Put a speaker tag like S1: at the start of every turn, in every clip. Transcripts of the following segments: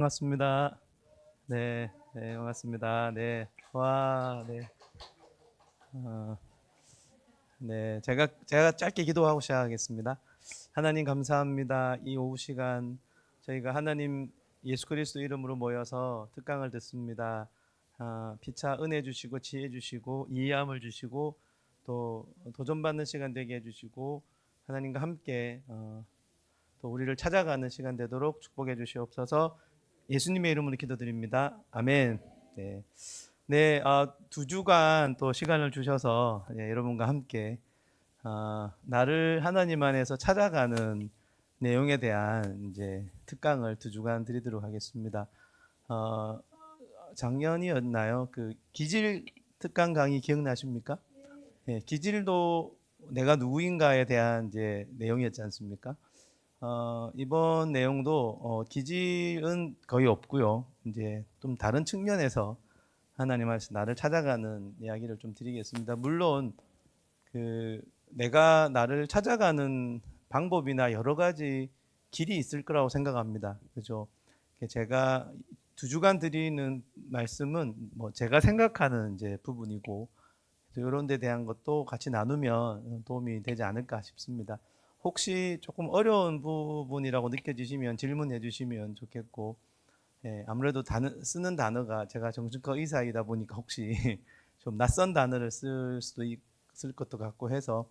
S1: 반갑습니다. 네, 네, 반갑습니다. 네, 와, 네, 어, 네, 제가 짧게 기도하고 시작하겠습니다. 하나님 감사합니다. 이 오후 시간 저희가 하나님 예수 그리스도 이름으로 모여서 특강을 듣습니다. 피차 은혜 주시고 지혜 주시고 이해함을 주시고 또 도전받는 시간 되게 해주시고 하나님과 함께 또 우리를 찾아가는 시간 되도록 축복해 주시옵소서. 예수님의 이름으로 기도드립니다. 아멘. 네, 네, 2주간 또 시간을 주셔서 여러분과 함께 나를 하나님 안에서 찾아가는 내용에 대한 이제 특강을 2주간 드리도록 하겠습니다. 어, 작년이었나요? 그 기질 특강 강의 기억나십니까? 예, 기질도 내가 누구인가에 대한 이제 내용이었지 않습니까? 이번 내용도 기질은 거의 없고요. 이제 좀 다른 측면에서 하나님 안에서 나를 찾아가는 이야기를 좀 드리겠습니다. 물론 그 내가 나를 찾아가는 방법이나 여러 가지 길이 있을 거라고 생각합니다. 그죠? 제가 2주간 드리는 말씀은 뭐 제가 생각하는 이제 부분이고 이런 데 대한 것도 같이 나누면 도움이 되지 않을까 싶습니다. 혹시 조금 어려운 부분이라고 느껴지시면 질문해 주시면 좋겠고, 아무래도 쓰는 단어가 제가 정신과 의사이다 보니까 혹시 좀 낯선 단어를 쓸 수도 있을 것도 같고 해서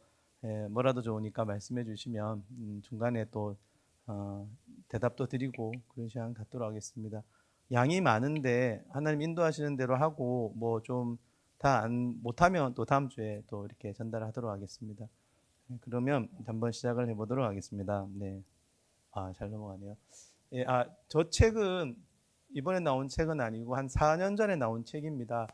S1: 뭐라도 좋으니까 말씀해 주시면 중간에 또 어, 대답도 드리고 그런 시간 갖도록 하겠습니다. 양이 많은데 하나님 인도하시는 대로 하고 뭐 좀 다 못하면 또 다음 주에 또 이렇게 전달하도록 하겠습니다. 그러면 한번 시작을 해보도록 하겠습니다. 네, 잘 넘어가네요. 예, 저 책은 이번에 나온 책은 아니고 한 4년 전에 나온 책입니다.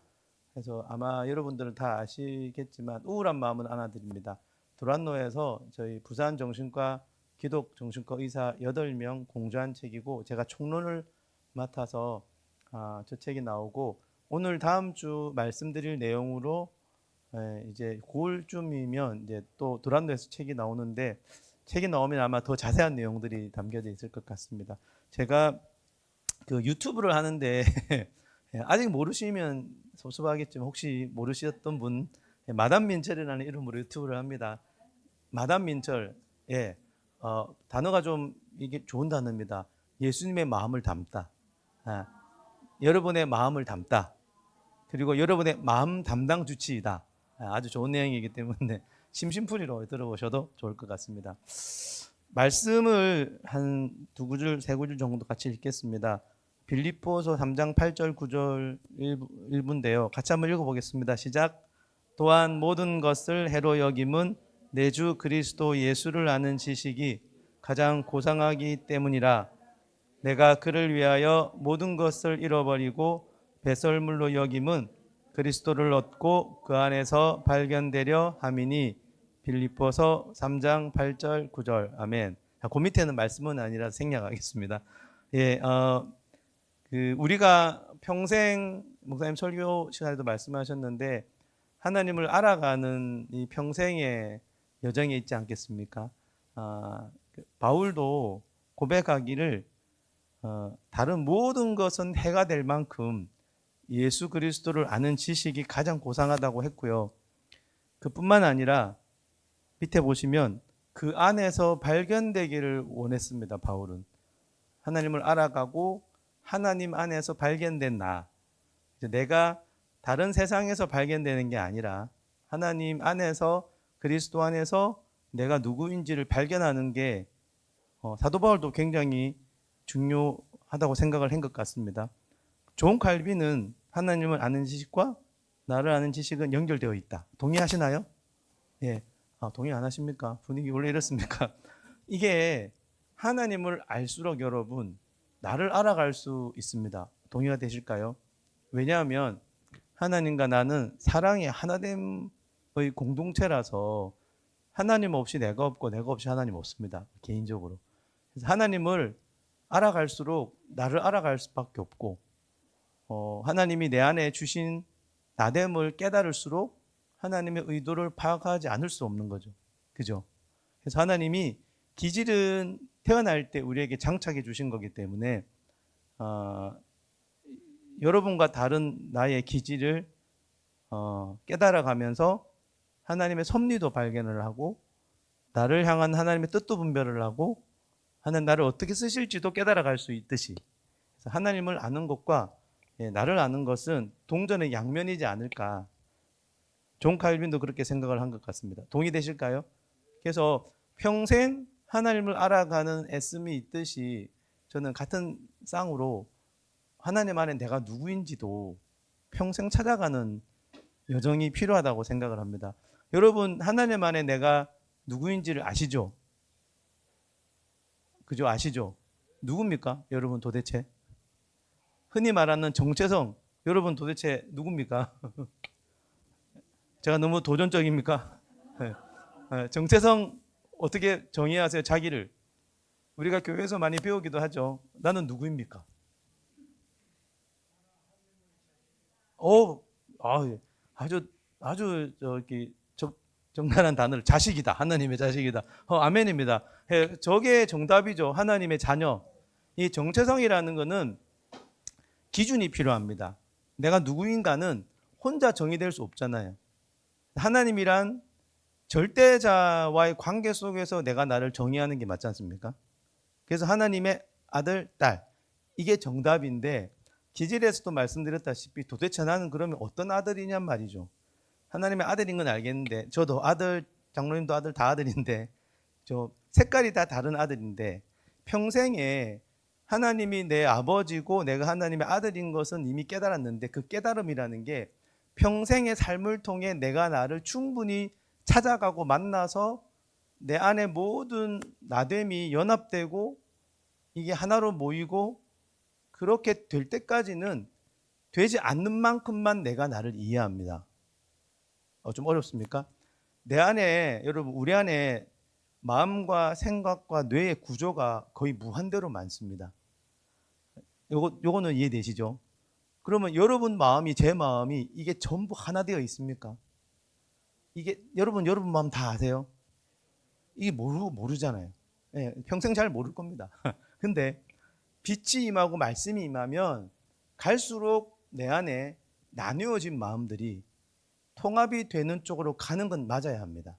S1: 그래서 아마 여러분들은 다 아시겠지만 우울한 마음은 안아드립니다. 두란노에서 저희 부산 정신과 기독 정신과 의사 8명 공주한 책이고 제가 총론을 맡아서 저 책이 나오고 오늘 다음 주 말씀드릴 내용으로 이제 9월쯤이면 이제 또 두란노에서 책이 나오는데 책이 나오면 아마 더 자세한 내용들이 담겨져 있을 것 같습니다. 제가 그 유튜브를 하는데 아직 모르시면 섭섭하겠지만 혹시 모르셨던 분 마담 민철이라는 이름으로 유튜브를 합니다. 마담 민철, 예, 단어가 좀 이게 좋은 단어입니다. 예수님의 마음을 담다. 아, 여러분의 마음을 담다. 그리고 여러분의 마음 담당 주치이다. 아주 좋은 내용이기 때문에 심심풀이로 들어보셔도 좋을 것 같습니다. 말씀을 한 2구절, 3구절 정도 같이 읽겠습니다. 빌립보서 3장 8절, 9절 일부인데요. 같이 한번 읽어보겠습니다. 시작. 또한 모든 것을 해로 여김은 내 주 그리스도 예수를 아는 지식이 가장 고상하기 때문이라. 내가 그를 위하여 모든 것을 잃어버리고 배설물로 여김은 그리스도를 얻고 그 안에서 발견되려 함이니. 빌립보서 3장 8절 9절 아멘. 그 밑에는 말씀은 아니라 생략하겠습니다. 예, 우리가 평생 목사님 설교 시간에도 말씀하셨는데 하나님을 알아가는 이 평생의 여정에 있지 않겠습니까? 바울도 고백하기를 다른 모든 것은 해가 될 만큼 예수 그리스도를 아는 지식이 가장 고상하다고 했고요. 그뿐만 아니라 밑에 보시면 그 안에서 발견되기를 원했습니다. 바울은 하나님을 알아가고 하나님 안에서 발견된 나, 내가 다른 세상에서 발견되는 게 아니라 하나님 안에서 그리스도 안에서 내가 누구인지를 발견하는 게 사도 바울도 굉장히 중요하다고 생각을 한 것 같습니다. 존 칼빈은 하나님을 아는 지식과 나를 아는 지식은 연결되어 있다. 동의하시나요? 예. 동의 안 하십니까? 분위기 원래 이렇습니까? 이게 하나님을 알수록 여러분 나를 알아갈 수 있습니다. 동의가 되실까요? 왜냐하면 하나님과 나는 사랑의 하나됨의 공동체라서 하나님 없이 내가 없고 내가 없이 하나님 없습니다. 개인적으로. 그래서 하나님을 알아갈수록 나를 알아갈 수밖에 없고 하나님이 내 안에 주신 나됨을 깨달을수록 하나님의 의도를 파악하지 않을 수 없는 거죠. 그죠? 그래서 하나님이 기질은 태어날 때 우리에게 장착해 주신 거기 때문에 어, 여러분과 다른 나의 기질을 깨달아가면서 하나님의 섭리도 발견을 하고 나를 향한 하나님의 뜻도 분별을 하고 하나님 나를 어떻게 쓰실지도 깨달아갈 수 있듯이 하나님을 아는 것과 나를 아는 것은 동전의 양면이지 않을까. 존 칼빈도 그렇게 생각을 한 것 같습니다. 동의되실까요? 그래서 평생 하나님을 알아가는 애씀이 있듯이 저는 같은 쌍으로 하나님 안에 내가 누구인지도 평생 찾아가는 여정이 필요하다고 생각을 합니다. 여러분 하나님 안에 내가 누구인지를 아시죠? 그죠? 아시죠? 누굽니까? 여러분 도대체? 흔히 말하는 정체성, 여러분 도대체 누굽니까? 제가 너무 도전적입니까? 정체성 어떻게 정의하세요? 자기를. 우리가 교회에서 많이 배우기도 하죠. 나는 누구입니까? 오, 예. 아주 저기 정갈한 단어를 자식이다. 하나님의 자식이다. 아멘입니다. 저게 정답이죠. 하나님의 자녀. 이 정체성이라는 것은 기준이 필요합니다. 내가 누구인가는 혼자 정의될 수 없잖아요. 하나님이란 절대자와의 관계 속에서 내가 나를 정의하는 게 맞지 않습니까? 그래서 하나님의 아들, 딸 이게 정답인데 기질에서도 말씀드렸다시피 도대체 나는 그러면 어떤 아들이냔 말이죠. 하나님의 아들인 건 알겠는데 저도 아들, 장로님도 아들 다 아들인데 저 색깔이 다 다른 아들인데 평생에 하나님이 내 아버지고 내가 하나님의 아들인 것은 이미 깨달았는데 그 깨달음이라는 게 평생의 삶을 통해 내가 나를 충분히 찾아가고 만나서 내 안에 모든 나됨이 연합되고 이게 하나로 모이고 그렇게 될 때까지는 되지 않는 만큼만 내가 나를 이해합니다. 좀 어렵습니까? 내 안에 여러분 우리 안에 마음과 생각과 뇌의 구조가 거의 무한대로 많습니다. 요거는 이해되시죠? 그러면 여러분 마음이 제 마음이 이게 전부 하나 되어 있습니까? 이게 여러분 마음 다 아세요? 이게 모르잖아요. 평생 잘 모를 겁니다. 근데 빛이 임하고 말씀이 임하면 갈수록 내 안에 나누어진 마음들이 통합이 되는 쪽으로 가는 건 맞아야 합니다.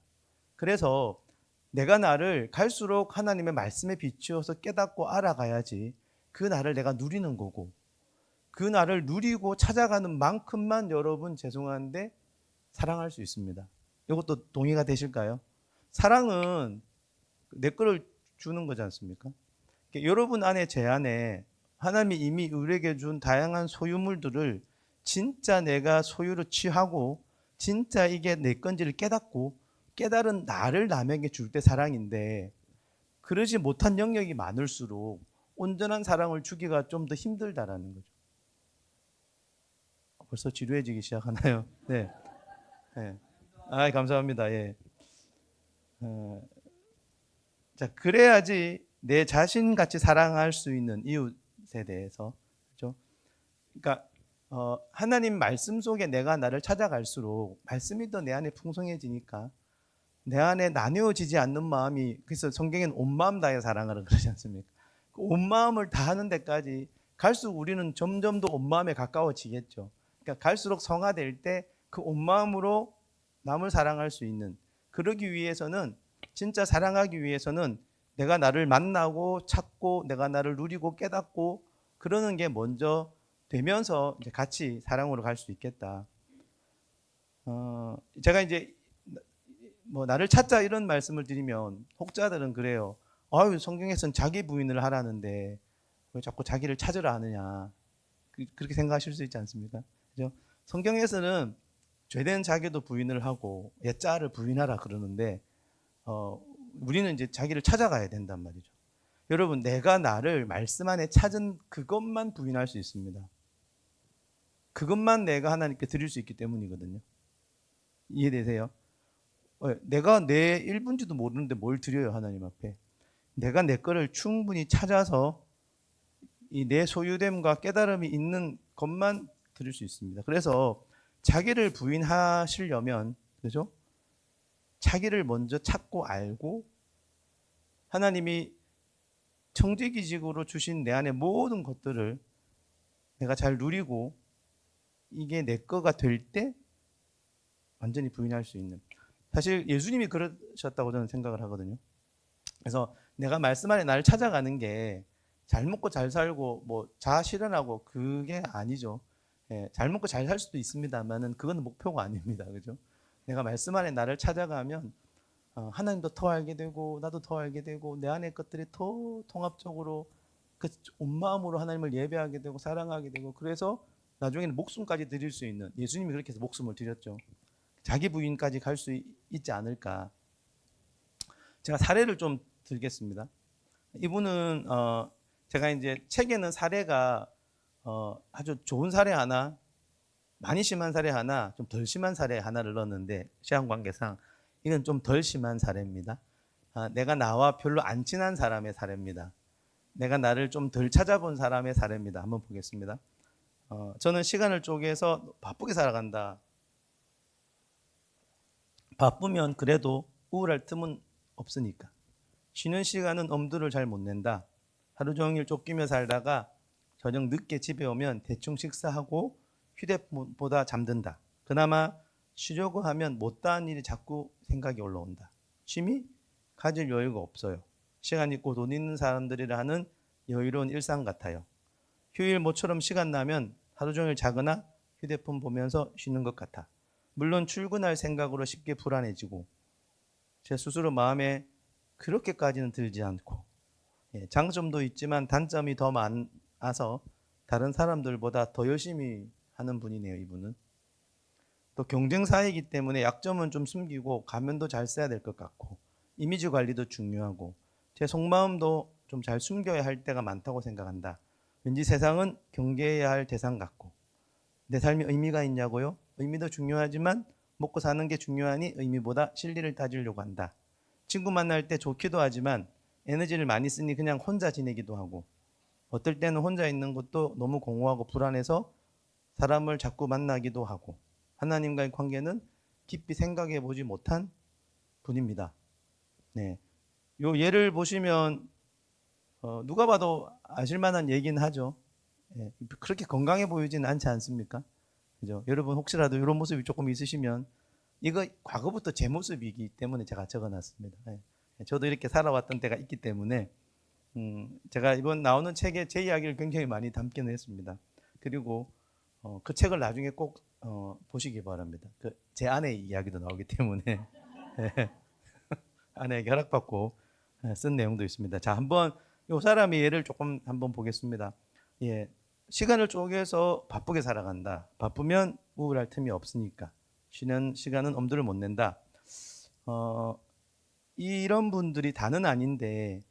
S1: 그래서 내가 나를 갈수록 하나님의 말씀에 비추어서 깨닫고 알아가야지 그 나를 내가 누리는 거고 그 나를 누리고 찾아가는 만큼만 여러분 죄송한데 사랑할 수 있습니다. 이것도 동의가 되실까요? 사랑은 내 거를 주는 거지 않습니까? 여러분 안에 제 안에 하나님이 이미 우리에게 준 다양한 소유물들을 진짜 내가 소유를 취하고 진짜 이게 내 건지를 깨닫고 깨달은 나를 남에게 줄 때 사랑인데 그러지 못한 영역이 많을수록 온전한 사랑을 주기가 좀 더 힘들다라는 거죠. 벌써 지루해지기 시작하나요? 네. 감사합니다. 예. 자, 그래야지 내 자신같이 사랑할 수 있는 이웃에 대해서, 그렇죠? 그러니까 하나님 말씀 속에 내가 나를 찾아갈수록 말씀이 더 내 안에 풍성해지니까 내 안에 나뉘어지지 않는 마음이 그래서 성경에는 온 마음 다해 사랑하라 그러지 않습니까? 온 마음을 다하는 데까지 갈수록 우리는 점점 더 온 마음에 가까워지겠죠. 그러니까 갈수록 성화될 때 그 온 마음으로 남을 사랑할 수 있는 그러기 위해서는 진짜 사랑하기 위해서는 내가 나를 만나고 찾고 내가 나를 누리고 깨닫고 그러는 게 먼저 되면서 이제 같이 사랑으로 갈 수 있겠다. 제가 이제 뭐 나를 찾자 이런 말씀을 드리면 혹자들은 그래요. 아유 성경에서는 자기 부인을 하라는데 왜 자꾸 자기를 찾으라 하느냐 그렇게 생각하실 수 있지 않습니까? 그죠? 성경에서는 죄된 자기도 부인을 하고 옛자를 부인하라 그러는데 우리는 이제 자기를 찾아가야 된단 말이죠. 여러분 내가 나를 말씀 안에 찾은 그것만 부인할 수 있습니다. 그것만 내가 하나님께 드릴 수 있기 때문이거든요. 이해되세요? 내가 내 일분지도 모르는데 뭘 드려요 하나님 앞에. 내가 내 거를 충분히 찾아서 이 내 소유됨과 깨달음이 있는 것만 드릴 수 있습니다. 그래서 자기를 부인하시려면 그죠? 자기를 먼저 찾고 알고 하나님이 청지기직으로 주신 내 안에 모든 것들을 내가 잘 누리고 이게 내 거가 될 때 완전히 부인할 수 있는. 사실 예수님이 그러셨다고 저는 생각을 하거든요. 그래서 내가 말씀 안에 나를 찾아가는 게 잘 먹고 잘 살고 뭐 자아 실현하고 그게 아니죠. 예, 잘 먹고 잘 살 수도 있습니다만은 그건 목표가 아닙니다. 그죠? 내가 말씀 안에 나를 찾아가면 하나님도 더 알게 되고 나도 더 알게 되고 내 안의 것들이 더 통합적으로 그 온 마음으로 하나님을 예배하게 되고 사랑하게 되고 그래서 나중에는 목숨까지 드릴 수 있는 예수님이 그렇게 해서 목숨을 드렸죠. 자기 부인까지 갈 수 있지 않을까. 제가 사례를 좀 들겠습니다. 이분은 제가 이제 책에는 사례가 아주 좋은 사례 하나, 많이 심한 사례 하나, 좀 덜 심한 사례 하나를 넣었는데 시간 관계상 이건 좀 덜 심한 사례입니다. 내가 나와 별로 안 친한 사람의 사례입니다. 내가 나를 좀 덜 찾아본 사람의 사례입니다. 한번 보겠습니다. 저는 시간을 쪼개서 바쁘게 살아간다. 바쁘면 그래도 우울할 틈은 없으니까. 쉬는 시간은 엄두를 잘 못 낸다. 하루 종일 쫓기며 살다가 저녁 늦게 집에 오면 대충 식사하고 휴대폰보다 잠든다. 그나마 쉬려고 하면 못다한 일이 자꾸 생각이 올라온다. 취미? 가질 여유가 없어요. 시간 있고 돈 있는 사람들이라 하는 여유로운 일상 같아요. 휴일 모처럼 시간 나면 하루 종일 자거나 휴대폰 보면서 쉬는 것 같아. 물론 출근할 생각으로 쉽게 불안해지고 제 스스로 마음에 그렇게까지는 들지 않고 장점도 있지만 단점이 더 많아서 다른 사람들보다 더 열심히 하는 분이네요. 이분은 또 경쟁사이기 때문에 약점은 좀 숨기고 가면도 잘 써야 될 것 같고 이미지 관리도 중요하고 제 속마음도 좀 잘 숨겨야 할 때가 많다고 생각한다. 왠지 세상은 경계해야 할 대상 같고 내 삶이 의미가 있냐고요? 의미도 중요하지만 먹고 사는 게 중요하니 의미보다 실리를 따지려고 한다. 친구 만날 때 좋기도 하지만 에너지를 많이 쓰니 그냥 혼자 지내기도 하고 어떨 때는 혼자 있는 것도 너무 공허하고 불안해서 사람을 자꾸 만나기도 하고 하나님과의 관계는 깊이 생각해 보지 못한 분입니다. 네, 요 예를 보시면 누가 봐도 아실만한 얘기는 하죠. 예, 그렇게 건강해 보이지는 않지 않습니까? 그죠? 여러분 혹시라도 이런 모습이 조금 있으시면 이거 과거부터 제 모습이기 때문에 제가 적어놨습니다. 예, 저도 이렇게 살아왔던 때가 있기 때문에 제가 이번 나오는 책에 제 이야기를 굉장히 많이 담기는 했습니다. 그리고 그 책을 나중에 꼭 보시기 바랍니다. 제 아내의 이야기도 나오기 때문에 예, 아내에게 허락받고 쓴 내용도 있습니다. 자, 한번 이 사람의 예를 조금 한번 보겠습니다. 예, 시간을 쪼개서 바쁘게 살아간다. 바쁘면 우울할 틈이 없으니까. 쉬는 시간은 엄두를 못 낸다. 이런 분들이 다는 아닌데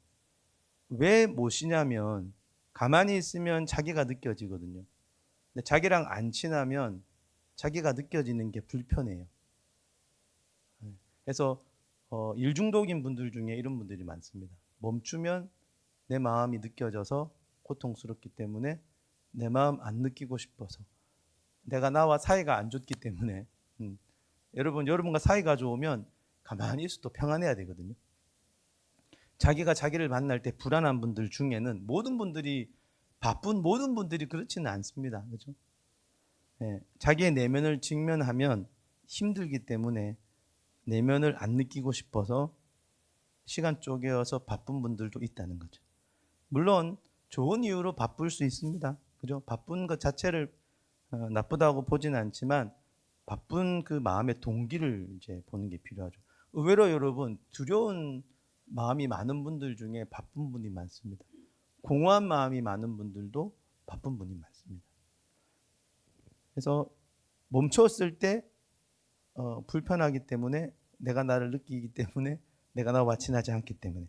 S1: 왜 못 쉬냐면 가만히 있으면 자기가 느껴지거든요. 근데 자기랑 안 친하면 자기가 느껴지는 게 불편해요. 그래서 일 중독인 분들 중에 이런 분들이 많습니다. 멈추면 내 마음이 느껴져서 고통스럽기 때문에 내 마음 안 느끼고 싶어서 내가 나와 사이가 안 좋기 때문에 여러분과 사이가 좋으면 가만히 있어도 평안해야 되거든요. 자기가 자기를 만날 때 불안한 분들 중에는 모든 분들이 바쁜 모든 분들이 그렇지는 않습니다. 그렇죠? 예, 자기의 내면을 직면하면 힘들기 때문에 내면을 안 느끼고 싶어서 시간 쪼개어서 바쁜 분들도 있다는 거죠. 물론 좋은 이유로 바쁠 수 있습니다. 그죠? 바쁜 것 자체를 나쁘다고 보지는 않지만 바쁜 그 마음의 동기를 이제 보는 게 필요하죠. 의외로 여러분 두려운 마음이 많은 분들 중에 바쁜 분이 많습니다. 공허한 마음이 많은 분들도 바쁜 분이 많습니다. 그래서 멈췄을 때 불편하기 때문에 내가 나를 느끼기 때문에 내가 나와 친하지 않기 때문에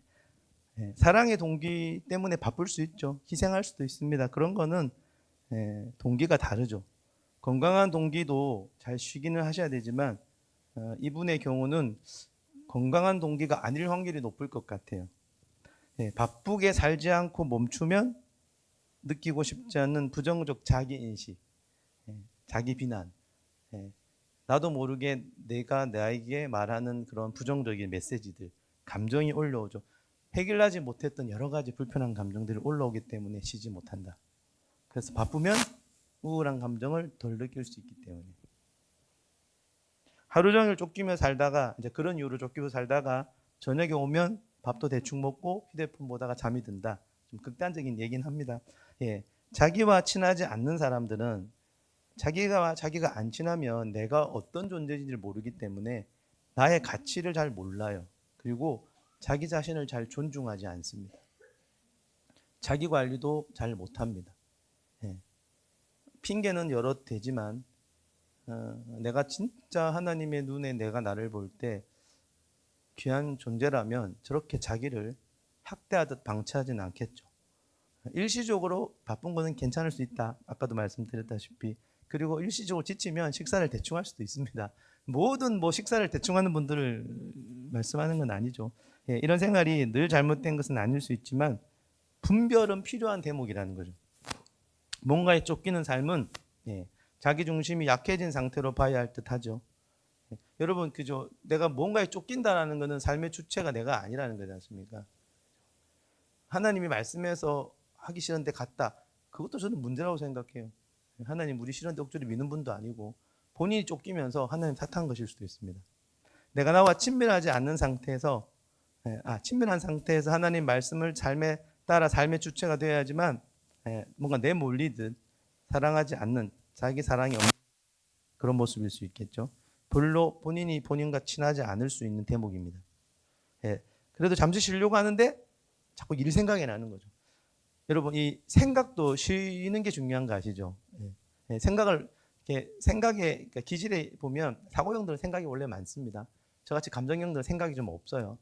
S1: 사랑의 동기 때문에 바쁠 수 있죠. 희생할 수도 있습니다. 그런 거는 동기가 다르죠. 건강한 동기도 잘 쉬기는 하셔야 되지만 이분의 경우는 건강한 동기가 아닐 확률이 높을 것 같아요. 바쁘게 살지 않고 멈추면 느끼고 싶지 않는 부정적 자기인식, 자기 비난, 나도 모르게 내가 나에게 말하는 그런 부정적인 메시지들, 감정이 올라오죠. 해결하지 못했던 여러 가지 불편한 감정들이 올라오기 때문에 쉬지 못한다. 그래서 바쁘면 우울한 감정을 덜 느낄 수 있기 때문에. 하루 종일 쫓기며 살다가 이제 그런 이유로 쫓기고 살다가 저녁에 오면 밥도 대충 먹고 휴대폰 보다가 잠이 든다. 좀 극단적인 얘기는 합니다. 예, 자기와 친하지 않는 사람들은 자기가 안 친하면 내가 어떤 존재인지를 모르기 때문에 나의 가치를 잘 몰라요. 그리고 자기 자신을 잘 존중하지 않습니다. 자기 관리도 잘 못합니다. 예. 핑계는 여러 되지만 내가 진짜 하나님의 눈에 내가 나를 볼 때 귀한 존재라면 저렇게 자기를 학대하듯 방치하지는 않겠죠. 일시적으로 바쁜 거는 괜찮을 수 있다. 아까도 말씀드렸다시피. 그리고 일시적으로 지치면 식사를 대충 할 수도 있습니다. 모든 식사를 대충 하는 분들을 말씀하는 건 아니죠. 예, 이런 생활이 늘 잘못된 것은 아닐 수 있지만 분별은 필요한 대목이라는 거죠. 뭔가에 쫓기는 삶은 자기 중심이 약해진 상태로 봐야 할 듯하죠. 여러분 그죠? 내가 뭔가에 쫓긴다라는 것은 삶의 주체가 내가 아니라는 거지 않습니까? 하나님이 말씀해서 하기 싫은데 갔다. 그것도 저는 문제라고 생각해요. 하나님 우리 싫은데 억지로 미는 분도 아니고 본인이 쫓기면서 하나님 탓한 것일 수도 있습니다. 내가 나와 친밀하지 않는 상태에서 친밀한 상태에서 하나님 말씀을 삶에 따라 삶의 주체가 되어야지만 뭔가 내몰리듯 사랑하지 않는 자기 사랑이 없는 그런 모습일 수 있겠죠. 별로 본인이 본인과 친하지 않을 수 있는 대목입니다. 그래도 잠시 쉬려고 하는데 자꾸 일 생각이 나는 거죠. 여러분 이 생각도 쉬는 게 중요한 거 아시죠? 생각을 생각의 그러니까 기질에 보면 사고형들은 생각이 원래 많습니다. 저같이 감정형들은 생각이 좀 없어요.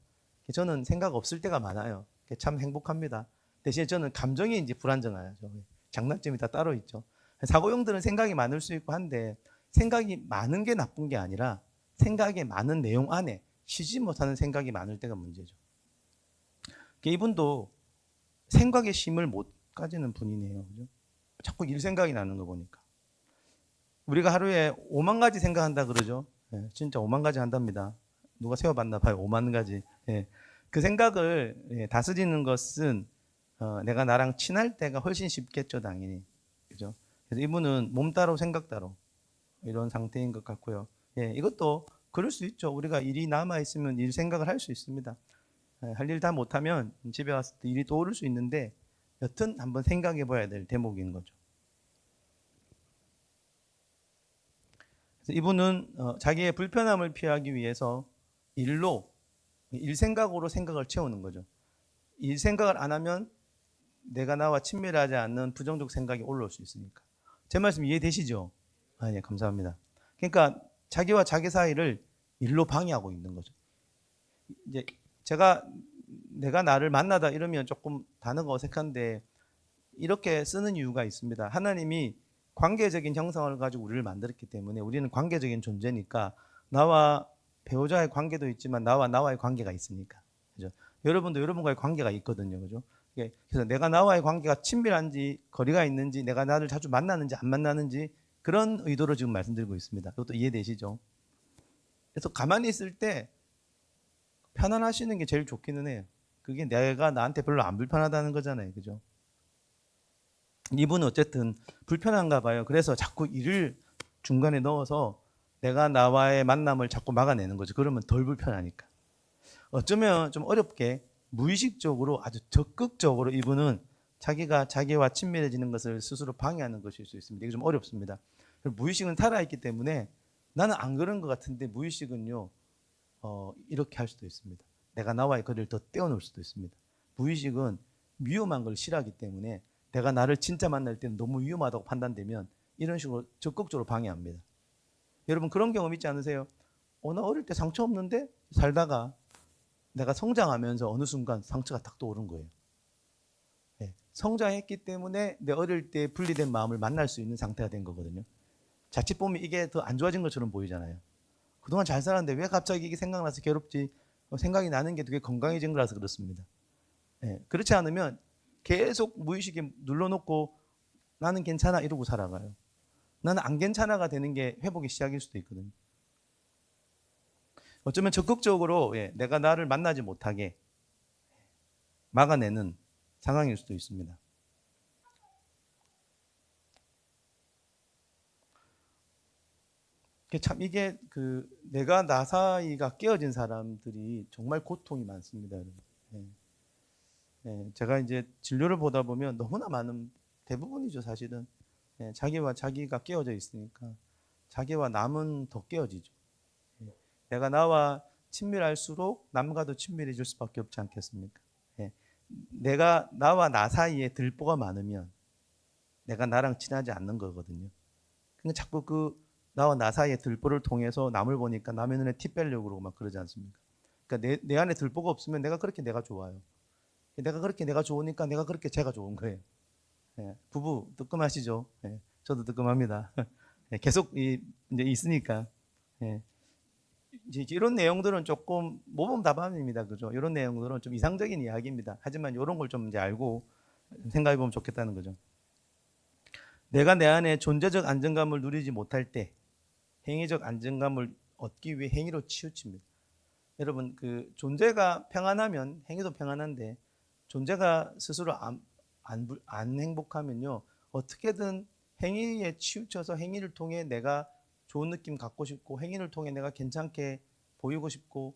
S1: 저는 생각 없을 때가 많아요. 참 행복합니다. 대신에 저는 감정이 이제 불안정하죠. 장단점이 다 따로 있죠. 사고형들은 생각이 많을 수 있고 한데 생각이 많은 게 나쁜 게 아니라 생각의 많은 내용 안에 쉬지 못하는 생각이 많을 때가 문제죠. 이분도 생각의 쉼을 못 가지는 분이네요. 그죠? 자꾸 일 생각이 나는 거 보니까. 우리가 하루에 5만 가지 생각한다 그러죠. 진짜 5만 가지 한답니다. 누가 세워봤나 봐요. 5만 가지. 그 생각을 다스리는 것은 내가 나랑 친할 때가 훨씬 쉽겠죠, 당연히. 그죠? 그래서 이분은 몸 따로 생각 따로 이런 상태인 것 같고요. 이것도 그럴 수 있죠. 우리가 일이 남아 있으면 일 생각을 할 수 있습니다. 할 일 다 못하면 집에 왔을 때 일이 떠오를 수 있는데 여튼 한번 생각해 봐야 될 대목인 거죠. 그래서 이분은 자기의 불편함을 피하기 위해서 일 생각으로 생각을 채우는 거죠. 일 생각을 안 하면 내가 나와 친밀하지 않는 부정적 생각이 올라올 수 있으니까. 제 말씀 이해되시죠? 예, 감사합니다. 그러니까 자기와 자기 사이를 일로 방해하고 있는 거죠. 이제 내가 나를 만나다 이러면 조금 단어가 어색한데 이렇게 쓰는 이유가 있습니다. 하나님이 관계적인 형성을 가지고 우리를 만들었기 때문에 우리는 관계적인 존재니까 나와 배우자의 관계도 있지만 나와의 관계가 있으니까. 그죠? 여러분도 여러분과의 관계가 있거든요. 그죠? 그래서 내가 나와의 관계가 친밀한지 거리가 있는지 내가 나를 자주 만나는지 안 만나는지 그런 의도로 지금 말씀드리고 있습니다. 이것도 이해되시죠? 그래서 가만히 있을 때 편안하시는 게 제일 좋기는 해요. 그게 내가 나한테 별로 안 불편하다는 거잖아요. 그죠? 이분은 어쨌든 불편한가 봐요. 그래서 자꾸 일을 중간에 넣어서 내가 나와의 만남을 자꾸 막아내는 거죠. 그러면 덜 불편하니까. 어쩌면 좀 어렵게 무의식적으로 아주 적극적으로 이분은 자기와 친밀해지는 것을 스스로 방해하는 것일 수 있습니다. 이게 좀 어렵습니다. 무의식은 살아있기 때문에 나는 안 그런 것 같은데 무의식은요 이렇게 할 수도 있습니다. 내가 나와의 거리를 더 떼어놓을 수도 있습니다. 무의식은 위험한 걸 싫어하기 때문에 내가 나를 진짜 만날 때는 너무 위험하다고 판단되면 이런 식으로 적극적으로 방해합니다. 여러분 그런 경험 있지 않으세요? 나 어릴 때 상처 없는데 살다가 내가 성장하면서 어느 순간 상처가 탁 떠오른 거예요. 성장했기 때문에 내 어릴 때 분리된 마음을 만날 수 있는 상태가 된 거거든요. 자칫 보면 이게 더 안 좋아진 것처럼 보이잖아요. 그동안 잘 살았는데 왜 갑자기 이게 생각나서 괴롭지? 생각이 나는 게 되게 건강해진 거라서 그렇습니다. 그렇지 않으면 계속 무의식에 눌러놓고 나는 괜찮아 이러고 살아가요. 나는 안 괜찮아가 되는 게 회복의 시작일 수도 있거든요. 어쩌면 적극적으로 내가 나를 만나지 못하게 막아내는 상황일 수도 있습니다. 이게 내가 나 사이가 깨어진 사람들이 정말 고통이 많습니다, 여러분. 예. 제가 이제 진료를 보다 보면 너무나 많은 대부분이죠, 사실은. 자기와 자기가 깨어져 있으니까 자기와 남은 더 깨어지죠. 내가 나와 친밀할수록 남과도 친밀해질 수밖에 없지 않겠습니까? 내가 나와 나 사이에 들보가 많으면 내가 나랑 친하지 않는 거거든요. 근데 자꾸 나와 나 사이에 들보를 통해서 남을 보니까 남의 눈에 티 빼려고 그러고 막 그러지 않습니까? 그러니까 내 안에 들보가 없으면 내가 그렇게 내가 좋아요. 내가 그렇게 내가 좋으니까 내가 그렇게 제가 좋은 거예요. 부부 뜨끔하시죠? 저도 뜨끔합니다. 계속 이제 있으니까. 이제 이런 내용들은 조금 모범답안입니다, 그죠? 이런 내용들은 좀 이상적인 이야기입니다. 하지만 이런 걸 좀 이제 알고 생각해 보면 좋겠다는 거죠. 내가 내 안에 존재적 안정감을 누리지 못할 때 행위적 안정감을 얻기 위해 행위로 치우칩니다. 여러분, 존재가 평안하면 행위도 평안한데 존재가 스스로 안 행복하면요, 어떻게든 행위에 치우쳐서 행위를 통해 내가 좋은 느낌 갖고 싶고 행위를 통해 내가 괜찮게 보이고 싶고,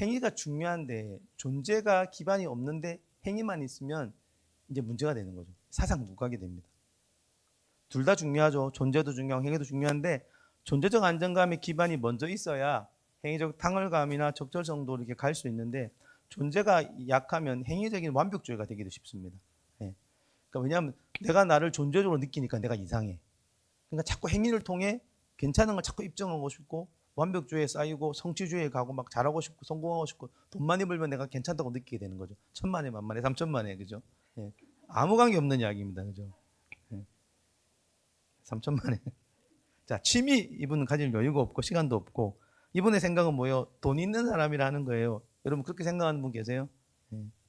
S1: 행위가 중요한데 존재가 기반이 없는데 행위만 있으면 이제 문제가 되는 거죠. 사상무각이 됩니다. 둘 다 중요하죠. 존재도 중요하고 행위도 중요한데 존재적 안정감의 기반이 먼저 있어야 행위적 탕월감이나 적절성도 이렇게 갈 수 있는데, 존재가 약하면 행위적인 완벽주의가 되기도 쉽습니다. 그러니까 왜냐하면 내가 나를 존재적으로 느끼니까 내가 이상해. 그러니까 자꾸 행위를 통해 괜찮은 걸 자꾸 입증하고 싶고 완벽주의에 쌓이고 성취주의에 가고 막 잘하고 싶고 성공하고 싶고 돈 많이 벌면 내가 괜찮다고 느끼게 되는 거죠. 천만에 만만에 삼천만에, 그죠? 아무 관계 없는 이야기입니다, 그죠? 3천만에. 자, 취미, 이분은 가질 여유가 없고 시간도 없고, 이분의 생각은 뭐예요? 돈 있는 사람이라는 거예요. 여러분 그렇게 생각하는 분 계세요?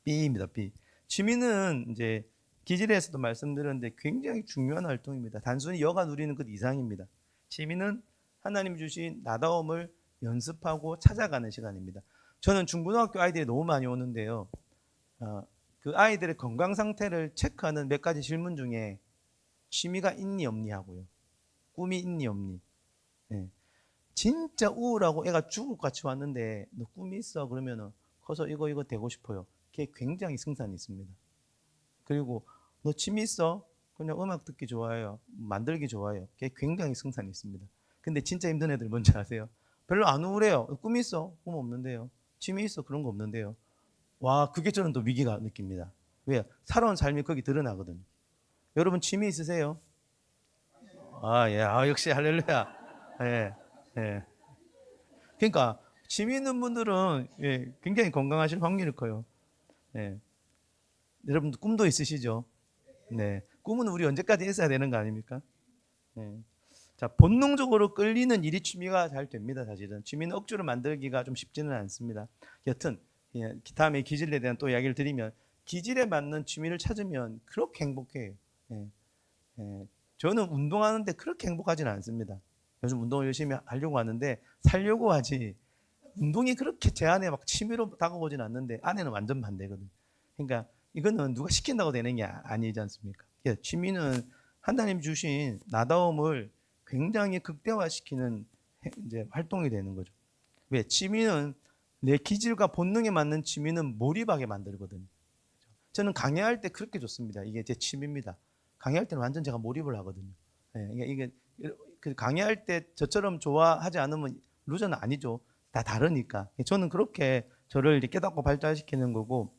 S1: B입니다, B. 취미는 이제 기질에서도 말씀드렸는데 굉장히 중요한 활동입니다. 단순히 여가 누리는 것 이상입니다. 취미는 하나님 주신 나다움을 연습하고 찾아가는 시간입니다. 저는 중고등학교 아이들이 너무 많이 오는데요. 그 아이들의 건강 상태를 체크하는 몇 가지 질문 중에 취미가 있니 없니 하고요. 꿈이 있니 없니. 진짜 우울하고 애가 죽을 것 같이 왔는데 너 꿈이 있어? 그러면 커서 이거 되고 싶어요. 그게 굉장히 승산이 있습니다. 그리고 너 취미 있어? 그냥 음악 듣기 좋아해요. 만들기 좋아해요. 그게 굉장히 승산이 있습니다. 근데 진짜 힘든 애들 뭔지 아세요? 별로 안 우울해요. 꿈이 있어? 꿈 없는데요. 취미 있어? 그런 거 없는데요. 와, 그게 저는 또 위기가 느낍니다. 왜요? 살아온 삶이 거기 드러나거든요. 여러분 취미 있으세요? 예. 역시 할렐루야. 예. 예. 그러니까 취미 있는 분들은 굉장히 건강하실 확률이 커요. 예. 여러분 꿈도 있으시죠? 네. 꿈은 우리 언제까지 있어야 되는 거 아닙니까? 네. 자, 본능적으로 끌리는 일이 취미가 잘 됩니다, 사실은. 취미는 억지로 만들기가 좀 쉽지는 않습니다. 여튼, 다음에 기질에 대한 또 이야기를 드리면, 기질에 맞는 취미를 찾으면 그렇게 행복해요. 예. 저는 운동하는데 그렇게 행복하지는 않습니다. 요즘 운동을 열심히 하려고 하는데, 살려고 하지, 운동이 그렇게 제 안에 막 취미로 다가오진 않는데, 안에는 완전 반대거든요. 그러니까, 이거는 누가 시킨다고 되는 게 아니지 않습니까? 취미는 하나님 주신 나다움을 굉장히 극대화시키는 이제 활동이 되는 거죠. 왜? 취미는 내 기질과 본능에 맞는 취미는 몰입하게 만들거든요. 저는 강의할 때 그렇게 좋습니다. 이게 제 취미입니다. 강의할 때는 완전 제가 몰입을 하거든요. 이게 강의할 때 저처럼 좋아하지 않으면 루저는 아니죠. 다 다르니까. 저는 그렇게 저를 깨닫고 발달시키는 거고,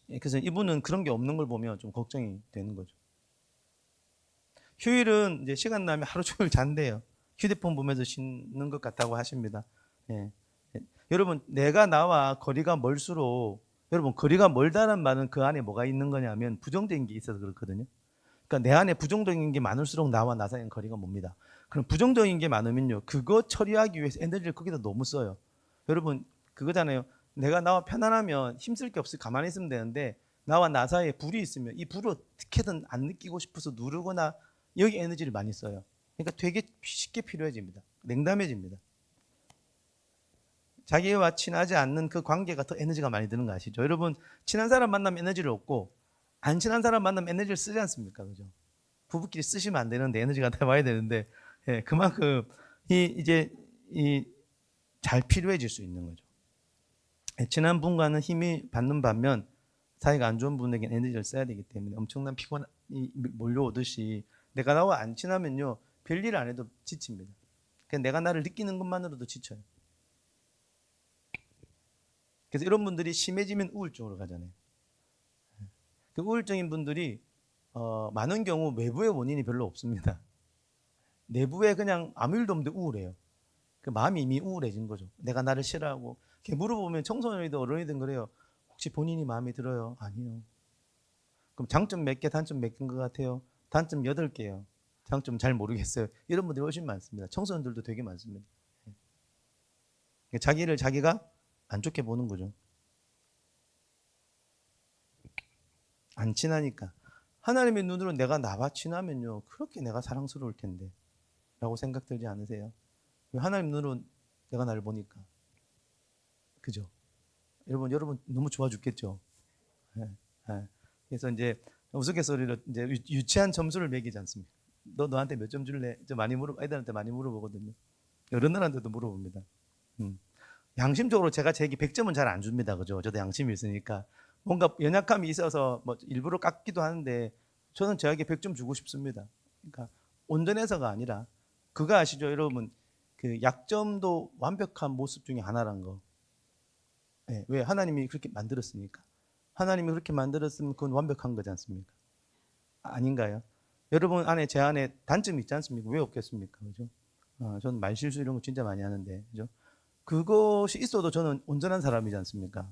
S1: 그래서 이분은 그런 게 없는 걸 보면 좀 걱정이 되는 거죠. 휴일은 이제 시간 나면 하루 종일 잔대요. 휴대폰 보면서 쉬는 것 같다고 하십니다. 여러분, 내가 나와 거리가 멀수록, 여러분, 거리가 멀다는 말은 그 안에 뭐가 있는 거냐면 부정적인 게 있어서 그렇거든요. 그러니까 내 안에 부정적인 게 많을수록 나와 나 사이는 거리가 멉니다. 그럼 부정적인 게 많으면요, 그거 처리하기 위해서 에너지를 거기다 너무 써요. 여러분, 그거잖아요. 내가 나와 편안하면 힘쓸 게 없이 가만히 있으면 되는데, 나와 나 사이에 불이 있으면 이 불을 어떻게든 안 느끼고 싶어서 누르거나 여기 에너지를 많이 써요. 그러니까 되게 쉽게 필요해집니다. 냉담해집니다. 자기와 친하지 않는 그 관계가 더 에너지가 많이 드는 거 아시죠? 여러분, 친한 사람 만나면 에너지를 얻고 안 친한 사람 만나면 에너지를 쓰지 않습니까? 그죠? 부부끼리 쓰시면 안 되는데 에너지가 다 와야 되는데, 예, 그만큼 이제 잘 필요해질 수 있는 거죠. 예, 친한 분과는 힘이 받는 반면 사이가 안 좋은 분에게는 에너지를 써야 되기 때문에 엄청난 피곤이 몰려오듯이 내가 나와 안 친하면요 별일 안 해도 지칩니다. 그냥 내가 나를 느끼는 것만으로도 지쳐요. 그래서 이런 분들이 심해지면 우울증으로 가잖아요. 그 우울증인 분들이 많은 경우 외부의 원인이 별로 없습니다. 내부에 그냥 아무 일도 없는데 우울해요. 그 마음이 이미 우울해진 거죠. 내가 나를 싫어하고. 이렇게 물어보면 청소년이든 어른이든 그래요. 혹시 본인이 마음에 들어요? 아니요. 그럼 장점 몇 개, 단점 몇 개인 것 같아요? 단점 8개요. 장점 잘 모르겠어요. 이런 분들이 훨씬 많습니다. 청소년들도 되게 많습니다. 자기를 자기가 안 좋게 보는 거죠. 안 친하니까. 하나님의 눈으로 내가 나와 친하면요. 그렇게 내가 사랑스러울 텐데. 라고 생각 들지 않으세요? 하나님 눈으로 내가 나를 보니까. 그죠? 여러분 너무 좋아 죽겠죠? 네, 네. 그래서 이제 우스갯소리로 이제 유치한 점수를 매기지 않습니까? 너한테 몇 점 줄래? 애들한테 많이 물어보거든요. 어른들한테도 물어봅니다. 양심적으로 제가 제게 100점은 잘 안 줍니다. 그죠? 저도 양심이 있으니까. 뭔가 연약함이 있어서 뭐 일부러 깎기도 하는데 저는 저에게 100점 주고 싶습니다. 그러니까 온전해서가 아니라 그거 아시죠? 여러분 그 약점도 완벽한 모습 중에 하나란 거. 네, 왜? 하나님이 그렇게 만들었으니까. 하나님이 그렇게 만들었으면 그건 완벽한 거지 않습니까? 아닌가요? 여러분 안에 제 안에 단점이 있지 않습니까? 왜 없겠습니까? 그죠? 저는 말실수 이런 거 진짜 많이 하는데, 그죠? 그것이 있어도 저는 온전한 사람이지 않습니까?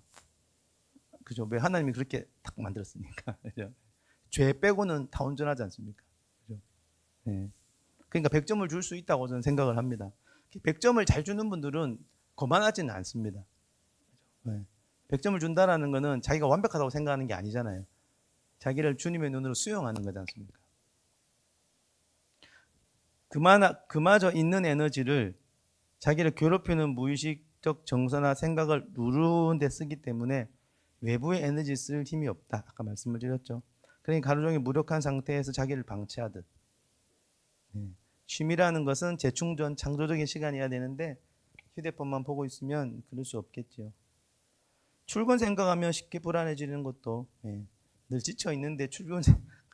S1: 그죠? 왜 하나님이 그렇게 딱 만들었으니까. 그죠? 죄 빼고는 다 온전하지 않습니까? 그죠? 네. 그러니까 100점을 줄 수 있다고 저는 생각을 합니다. 100점을 잘 주는 분들은 거만하지는 않습니다. 네. 100점을 준다라는 것은 자기가 완벽하다고 생각하는 게 아니잖아요. 자기를 주님의 눈으로 수용하는 거지 않습니까? 그마저 있는 에너지를 자기를 괴롭히는 무의식적 정서나 생각을 누르는 데 쓰기 때문에 외부의 에너지 쓸 힘이 없다. 아까 말씀을 드렸죠. 그러니까 하루 종일 무력한 상태에서 자기를 방치하듯. 쉼이라는 것은 재충전, 창조적인 시간이어야 되는데 휴대폰만 보고 있으면 그럴 수 없겠죠. 출근 생각하면 쉽게 불안해지는 것도 늘 지쳐 있는데 출근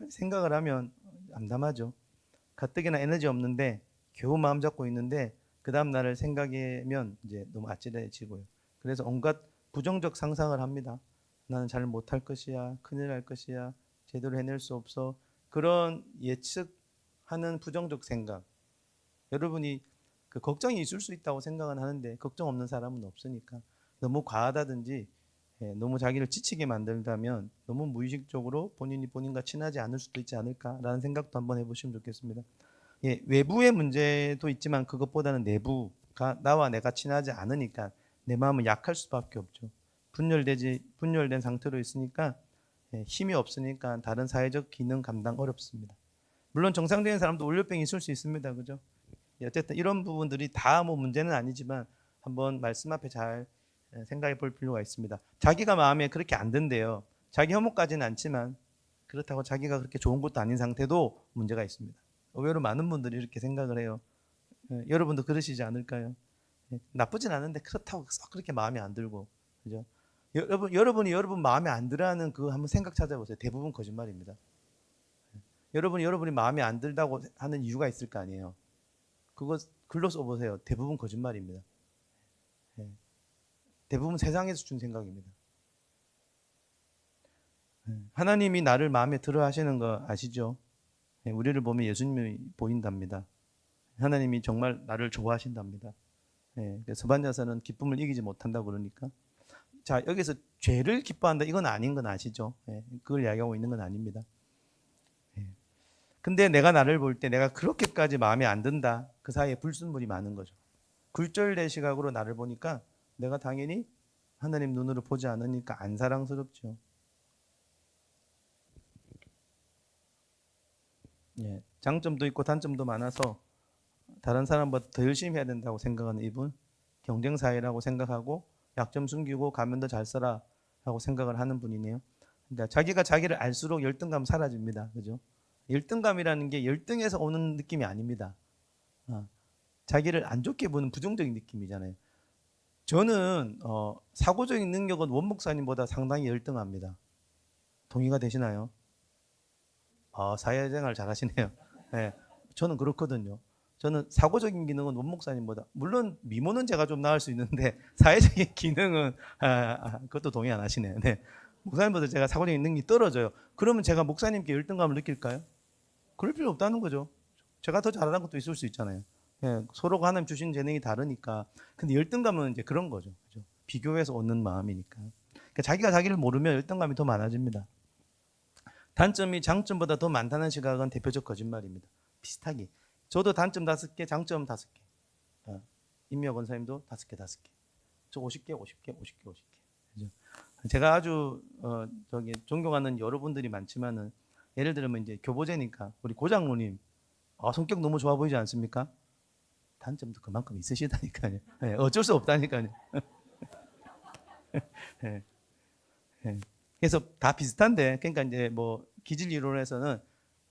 S1: 생각을 하면 암담하죠. 가뜩이나 에너지 없는데 겨우 마음 잡고 있는데 그 다음 날을 생각하면 이제 너무 아찔해지고요. 그래서 온갖 부정적 상상을 합니다. 나는 잘 못할 것이야, 큰일 날 것이야, 제대로 해낼 수 없어. 그런 예측하는 부정적 생각. 여러분이 그 걱정이 있을 수 있다고 생각은 하는데 걱정 없는 사람은 없으니까 너무 과하다든지 너무 자기를 지치게 만들다면 너무 무의식적으로 본인이 본인과 친하지 않을 수도 있지 않을까라는 생각도 한번 해보시면 좋겠습니다. 예, 외부의 문제도 있지만 그것보다는 내부가 나와 내가 친하지 않으니까 내 마음은 약할 수밖에 없죠. 분열된 상태로 있으니까 힘이 없으니까 다른 사회적 기능 감당 어렵습니다. 물론 정상적인 사람도 월요병이 있을 수 있습니다. 그죠? 어쨌든 이런 부분들이 다 뭐 문제는 아니지만 한번 말씀 앞에 잘 생각해 볼 필요가 있습니다. 자기가 마음에 그렇게 안 든대요. 자기 혐오까지는 않지만 그렇다고 자기가 그렇게 좋은 것도 아닌 상태도 문제가 있습니다. 의외로 많은 분들이 이렇게 생각을 해요. 여러분도 그러시지 않을까요? 나쁘진 않은데 그렇다고 썩 그렇게 마음에 안 들고, 그죠? 여러분이 여러분 마음에 안 들어하는 그 한번 생각 찾아보세요. 대부분 거짓말입니다. 여러분이 마음에 안 들다고 하는 이유가 있을 거 아니에요. 그거 글로 써보세요. 대부분 거짓말입니다. 대부분 세상에서 준 생각입니다. 하나님이 나를 마음에 들어 하시는 거 아시죠? 우리를 보면 예수님이 보인답니다. 하나님이 정말 나를 좋아하신답니다. 서반자서는 기쁨을 이기지 못한다고 그러니까. 자, 여기서 죄를 기뻐한다 이건 아닌 건 아시죠? 그걸 이야기하고 있는 건 아닙니다. 근데 내가 나를 볼 때 내가 그렇게까지 마음에 안 든다. 그 사이에 불순물이 많은 거죠. 굴절된 시각으로 나를 보니까 내가 당연히 하나님 눈으로 보지 않으니까 안 사랑스럽죠. 장점도 있고 단점도 많아서 다른 사람보다 더 열심히 해야 된다고 생각하는 이분, 경쟁 사회라고 생각하고 약점 숨기고 가면 더 잘 써라 라고 생각을 하는 분이네요. 그러니까 자기가 자기를 알수록 열등감 사라집니다. 그죠? 열등감이라는 게 열등에서 오는 느낌이 아닙니다. 자기를 안 좋게 보는 부정적인 느낌이잖아요. 저는 사고적인 능력은 원 목사님보다 상당히 열등합니다. 동의가 되시나요? 사회생활 잘하시네요. 네, 저는 그렇거든요. 저는 사고적인 기능은 원 목사님보다, 물론 미모는 제가 좀 나을 수 있는데 사회적인 기능은 그것도 동의 안 하시네요. 네. 목사님보다 제가 사고적인 능력이 떨어져요. 그러면 제가 목사님께 열등감을 느낄까요? 그럴 필요 없다는 거죠. 제가 더 잘하는 것도 있을 수 있잖아요. 예, 서로가 하나님 주신 재능이 다르니까. 근데 열등감은 이제 그런 거죠. 그죠? 비교해서 얻는 마음이니까. 그러니까 자기가 자기를 모르면 열등감이 더 많아집니다. 단점이 장점보다 더 많다는 시각은 대표적 거짓말입니다. 비슷하게. 저도 단점 5개, 장점 5개. 임미혁 원사님도 5개, 5개. 저 50개, 50개, 50개, 50개. 그죠? 제가 아주 존경하는 여러분들이 많지만은, 예를 들면 이제 교보제니까 우리 고장모님 성격 너무 좋아 보이지 않습니까? 단점도 그만큼 있으시다니까요. 네, 어쩔 수 없다니까요. 네, 네. 그래서 다 비슷한데, 그러니까 이제 뭐 기질 이론에서는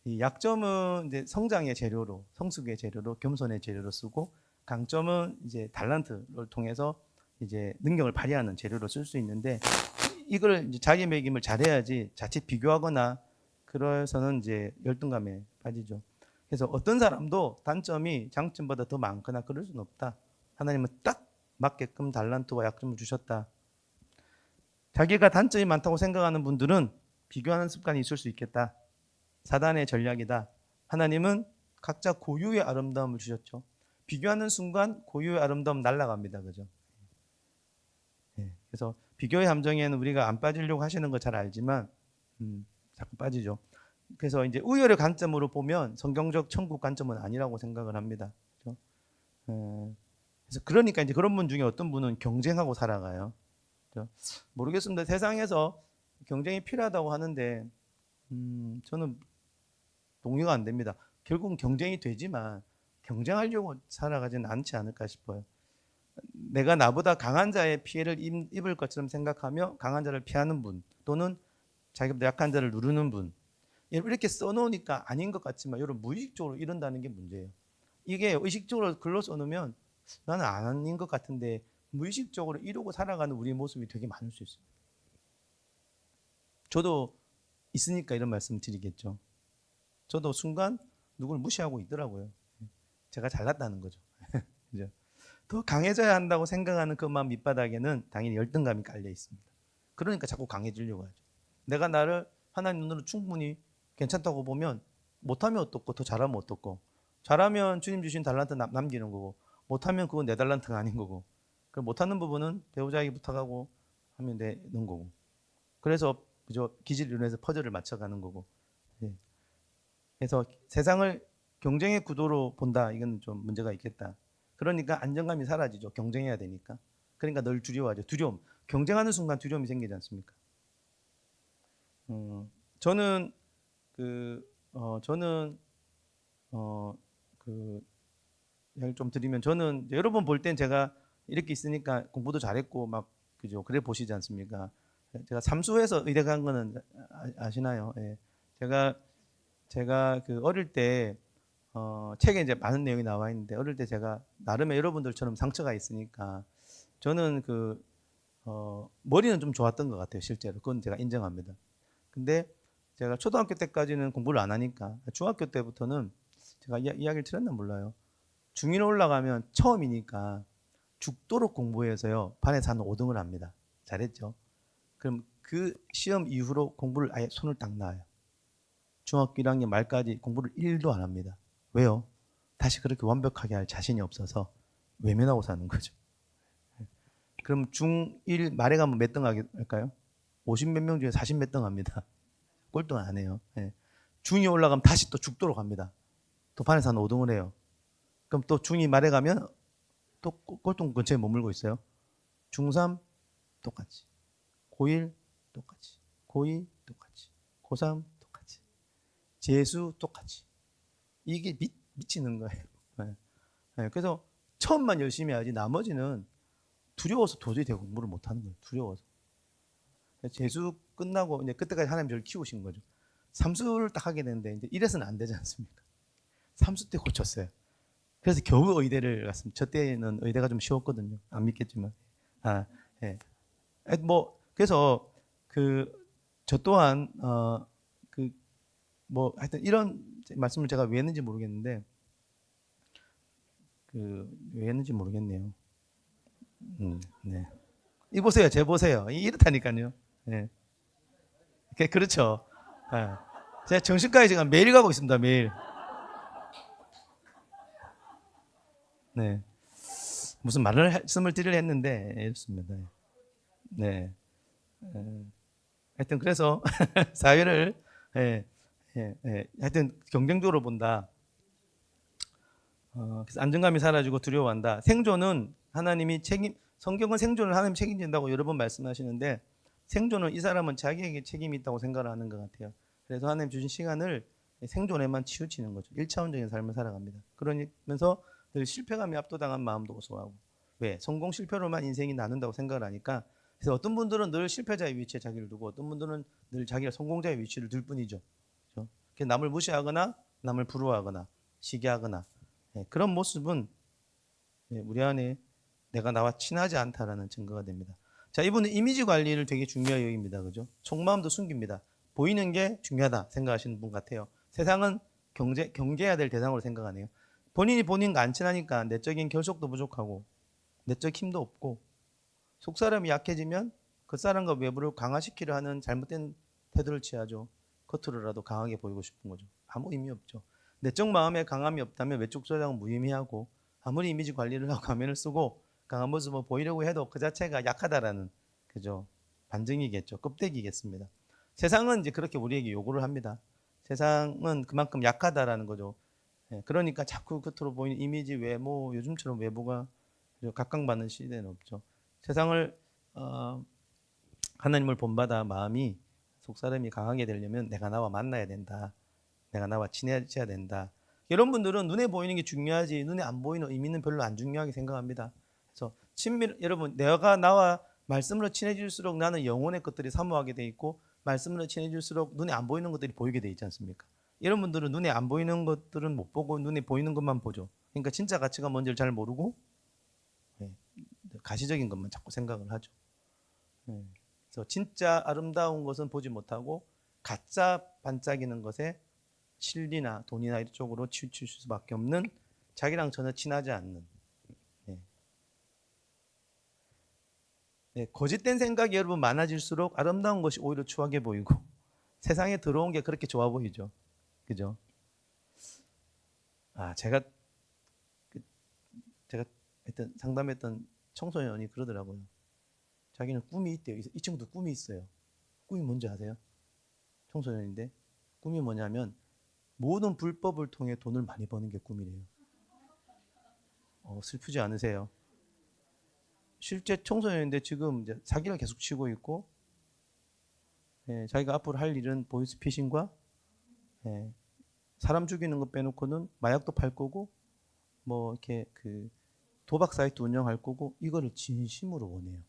S1: 이 약점은 이제 성장의 재료로, 성숙의 재료로, 겸손의 재료로 쓰고, 강점은 이제 달란트를 통해서 이제 능력을 발휘하는 재료로 쓸 수 있는데, 이걸 이제 자기매김을 잘해야지 자칫 비교하거나 그래서는 이제 열등감에 빠지죠. 그래서 어떤 사람도 단점이 장점보다 더 많거나 그럴 수는 없다. 하나님은 딱 맞게끔 달란트와 약점을 주셨다. 자기가 단점이 많다고 생각하는 분들은 비교하는 습관이 있을 수 있겠다. 사단의 전략이다. 하나님은 각자 고유의 아름다움을 주셨죠. 비교하는 순간 고유의 아름다움 날아갑니다. 그죠? 그래서 비교의 함정에는 우리가 안 빠지려고 하시는 거 잘 알지만 자꾸 빠지죠. 그래서 이제 우열의 관점으로 보면 성경적 천국 관점은 아니라고 생각을 합니다. 그렇죠? 그래서 그러니까 이제 그런 분 중에 어떤 분은 경쟁하고 살아가요. 그렇죠? 모르겠습니다. 세상에서 경쟁이 필요하다고 하는데 저는 동의가 안 됩니다. 결국은 경쟁이 되지만 경쟁하려고 살아가지는 않지 않을까 싶어요. 내가 나보다 강한 자의 피해를 입을 것처럼 생각하며 강한 자를 피하는 분, 또는 자기보다 약한 자를 누르는 분, 이렇게 써놓으니까 아닌 것 같지만 여러분 무의식적으로 이런다는 게 문제예요. 이게 의식적으로 글로 써놓으면 나는 아닌 것 같은데 무의식적으로 이러고 살아가는 우리의 모습이 되게 많을 수 있어요. 저도 있으니까 이런 말씀 드리겠죠. 저도 순간 누굴 무시하고 있더라고요. 제가 잘났다는 거죠. 그죠? 더 강해져야 한다고 생각하는 그 마음 밑바닥에는 당연히 열등감이 깔려 있습니다. 그러니까 자꾸 강해지려고 하죠. 내가 나를 하나님 눈으로 충분히 괜찮다고 보면 못하면 어떻고 더 잘하면 어떻고, 잘하면 주님 주신 달란트 남기는 거고, 못하면 그건 내 달란트가 아닌 거고, 그럼 못하는 부분은 배우자에게 부탁하고 하면 되는 거고, 그래서 그저 기질 이론에서 퍼즐을 맞춰가는 거고. 그래서 세상을 경쟁의 구도로 본다, 이건 좀 문제가 있겠다. 그러니까 안정감이 사라지죠. 경쟁해야 되니까. 그러니까 늘 두려워하죠. 두려움. 경쟁하는 순간 두려움이 생기지 않습니까? 저는 이야기 좀 드리면, 저는 여러 번 볼 땐 제가 이렇게 있으니까 공부도 잘했고 막 그죠, 그래 보시지 않습니까? 제가 삼수해서 의대 간 거는 아시나요? 예. 제가 그 어릴 때 책에 이제 많은 내용이 나와 있는데, 어릴 때 제가 나름의 여러분들처럼 상처가 있으니까 저는 머리는 좀 좋았던 것 같아요, 실제로. 그건 제가 인정합니다. 근데 제가 초등학교 때까지는 공부를 안 하니까 중학교 때부터는, 제가 이야기를 드렸나 몰라요. 중1 올라가면 처음이니까 죽도록 공부해서요, 반에서 한 5등을 합니다. 잘했죠. 그럼 그 시험 이후로 공부를 아예 손을 딱 놔요. 중학교 1학년 말까지 공부를 1도 안 합니다. 왜요? 다시 그렇게 완벽하게 할 자신이 없어서 외면하고 사는 거죠. 그럼 중1 말에 가면 몇 등 할까요? 50 몇 명 중에 40 몇 등 합니다. 꼴등 안 해요. 중2 올라가면 다시 또 죽도록 합니다. 또 반에서 한 5등을 해요. 그럼 또 중2 말에 가면 또 꼴등 근처에 머물고 있어요. 중3 똑같이, 고1 똑같이, 고2 똑같이, 고3 똑같이, 재수 똑같이. 이게 미치는 거예요. 그래서 처음만 열심히 해야지 나머지는 두려워서 도저히 대고 공부를 못하는 거예요. 두려워서. 재수 끝나고 이제 그때까지 하나님 저를 키우신 거죠. 삼수를 딱 하게 되는데 이제 이래서는 안 되지 않습니까? 삼수 때 고쳤어요. 그래서 겨우 의대를 갔습니다. 저 때는 의대가 좀 쉬웠거든요. 안 믿겠지만. 아, 예. 뭐 그래서 그 저 또한 그 뭐 하여튼 이런 말씀을 제가 왜 했는지 모르겠는데 그 왜 했는지 모르겠네요. 네. 이 보세요, 제 보세요. 이렇다니까요. 네. 그렇죠. 예. 제가 정신과에 지금 매일 가고 있습니다. 매일. 네. 무슨 말씀을 드리려 했는데 이렇습니다. 네. 하여튼 그래서 사회를 예, 하여튼 경쟁적으로 본다. 그래서 안정감이 사라지고 두려워한다. 생존은 하나님이 성경은 생존을 하나님이 책임진다고 여러 번 말씀하시는데 생존은 이 사람은 자기에게 책임이 있다고 생각을 하는 것 같아요. 그래서 하나님 주신 시간을 생존에만 치우치는 거죠. 1차원적인 삶을 살아갑니다. 그러면서 늘 실패감이 압도당한 마음도 고소하고 왜? 성공 실패로만 인생이 나눈다고 생각을 하니까 그래서 어떤 분들은 늘 실패자의 위치에 자기를 두고 어떤 분들은 늘 자기가 성공자의 위치를 둘 뿐이죠. 그렇죠? 남을 무시하거나 남을 부러워하거나 시기하거나 그런 모습은 우리 안에 내가 나와 친하지 않다라는 증거가 됩니다. 자, 이분은 이미지 관리를 되게 중요하게 여깁니다. 그죠? 속마음도 숨깁니다. 보이는 게 중요하다 생각하시는 분 같아요. 세상은 경계해야 될 대상으로 생각하네요. 본인이 본인과 안 친하니까 내적인 결속도 부족하고 내적 힘도 없고 속사람이 약해지면 그 사람과 외부를 강화시키려 하는 잘못된 태도를 취하죠. 겉으로라도 강하게 보이고 싶은 거죠. 아무 의미 없죠. 내적 마음에 강함이 없다면 외적 소장은 무의미하고 아무리 이미지 관리를 하고 가면을 쓰고 강한 모습을 보이려고 해도 그 자체가 약하다라는 그죠 반증이겠죠. 껍데기겠습니다. 세상은 이제 그렇게 우리에게 요구를 합니다. 세상은 그만큼 약하다라는 거죠. 그러니까 자꾸 겉으로 보이는 이미지 외모 요즘처럼 외모가 각광받는 시대는 없죠. 세상을 하나님을 본받아 마음이 속사람이 강하게 되려면 내가 나와 만나야 된다. 내가 나와 친해져야 된다. 이런 분들은 눈에 보이는 게 중요하지 눈에 안 보이는 의미는 별로 안 중요하게 생각합니다. 그래서 여러분 내가 나와 말씀으로 친해질수록 나는 영혼의 것들이 사모하게 돼 있고 말씀으로 친해질수록 눈에 안 보이는 것들이 보이게 돼 있지 않습니까? 이런 분들은 눈에 안 보이는 것들은 못 보고 눈에 보이는 것만 보죠. 그러니까 진짜 가치가 뭔지를 잘 모르고 가시적인 것만 자꾸 생각을 하죠. 그래서 진짜 아름다운 것은 보지 못하고 가짜 반짝이는 것에 실리나 돈이나 이쪽으로 치우칠 수밖에 없는 자기랑 전혀 친하지 않는 거짓된 생각이 여러분 많아질수록 아름다운 것이 오히려 추하게 보이고 세상에 들어온 게 그렇게 좋아 보이죠. 그죠? 제가 하여튼 상담했던 청소년이 그러더라고요. 자기는 꿈이 있대요. 이 친구도 꿈이 있어요. 꿈이 뭔지 아세요? 청소년인데 꿈이 뭐냐면 모든 불법을 통해 돈을 많이 버는 게 꿈이래요. 슬프지 않으세요? 실제 청소년인데 지금 이제 사기를 계속 치고 있고 자기가 앞으로 할 일은 보이스피싱과 사람 죽이는 거 빼놓고는 마약도 팔 거고 뭐 이렇게 그 도박 사이트 운영할 거고 이거를 진심으로 원해요.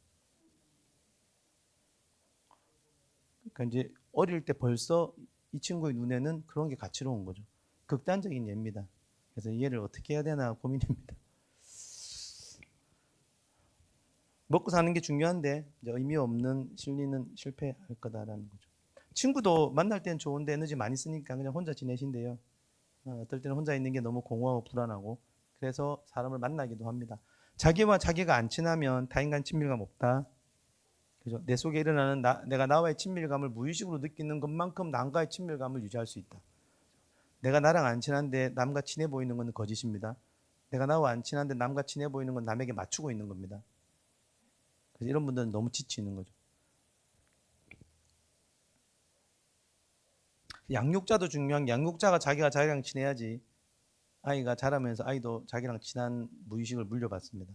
S1: 그러니까 이제 어릴 때 벌써 이 친구의 눈에는 그런 게 가치로운 거죠. 극단적인 예입니다. 그래서 얘를 어떻게 해야 되나 고민입니다. 먹고 사는 게 중요한데 의미 없는 실리는 실패할 거다라는 거죠. 친구도 만날 때는 좋은데 에너지 많이 쓰니까 그냥 혼자 지내신대요. 어떨 때는 혼자 있는 게 너무 공허하고 불안하고 그래서 사람을 만나기도 합니다. 자기와 자기가 안 친하면 타인 간 친밀감 없다. 그죠? 내 속에 일어나는 내가 나와의 친밀감을 무의식으로 느끼는 것만큼 남과의 친밀감을 유지할 수 있다. 내가 나랑 안 친한데 남과 친해 보이는 건 거짓입니다. 내가 나와 안 친한데 남과 친해 보이는 건 남에게 맞추고 있는 겁니다. 그래서 이런 분들은 너무 지치는 거죠. 양육자도 중요한 게 양육자가 자기가 자기랑 친해야지 아이가 자라면서 아이도 자기랑 친한 무의식을 물려받습니다.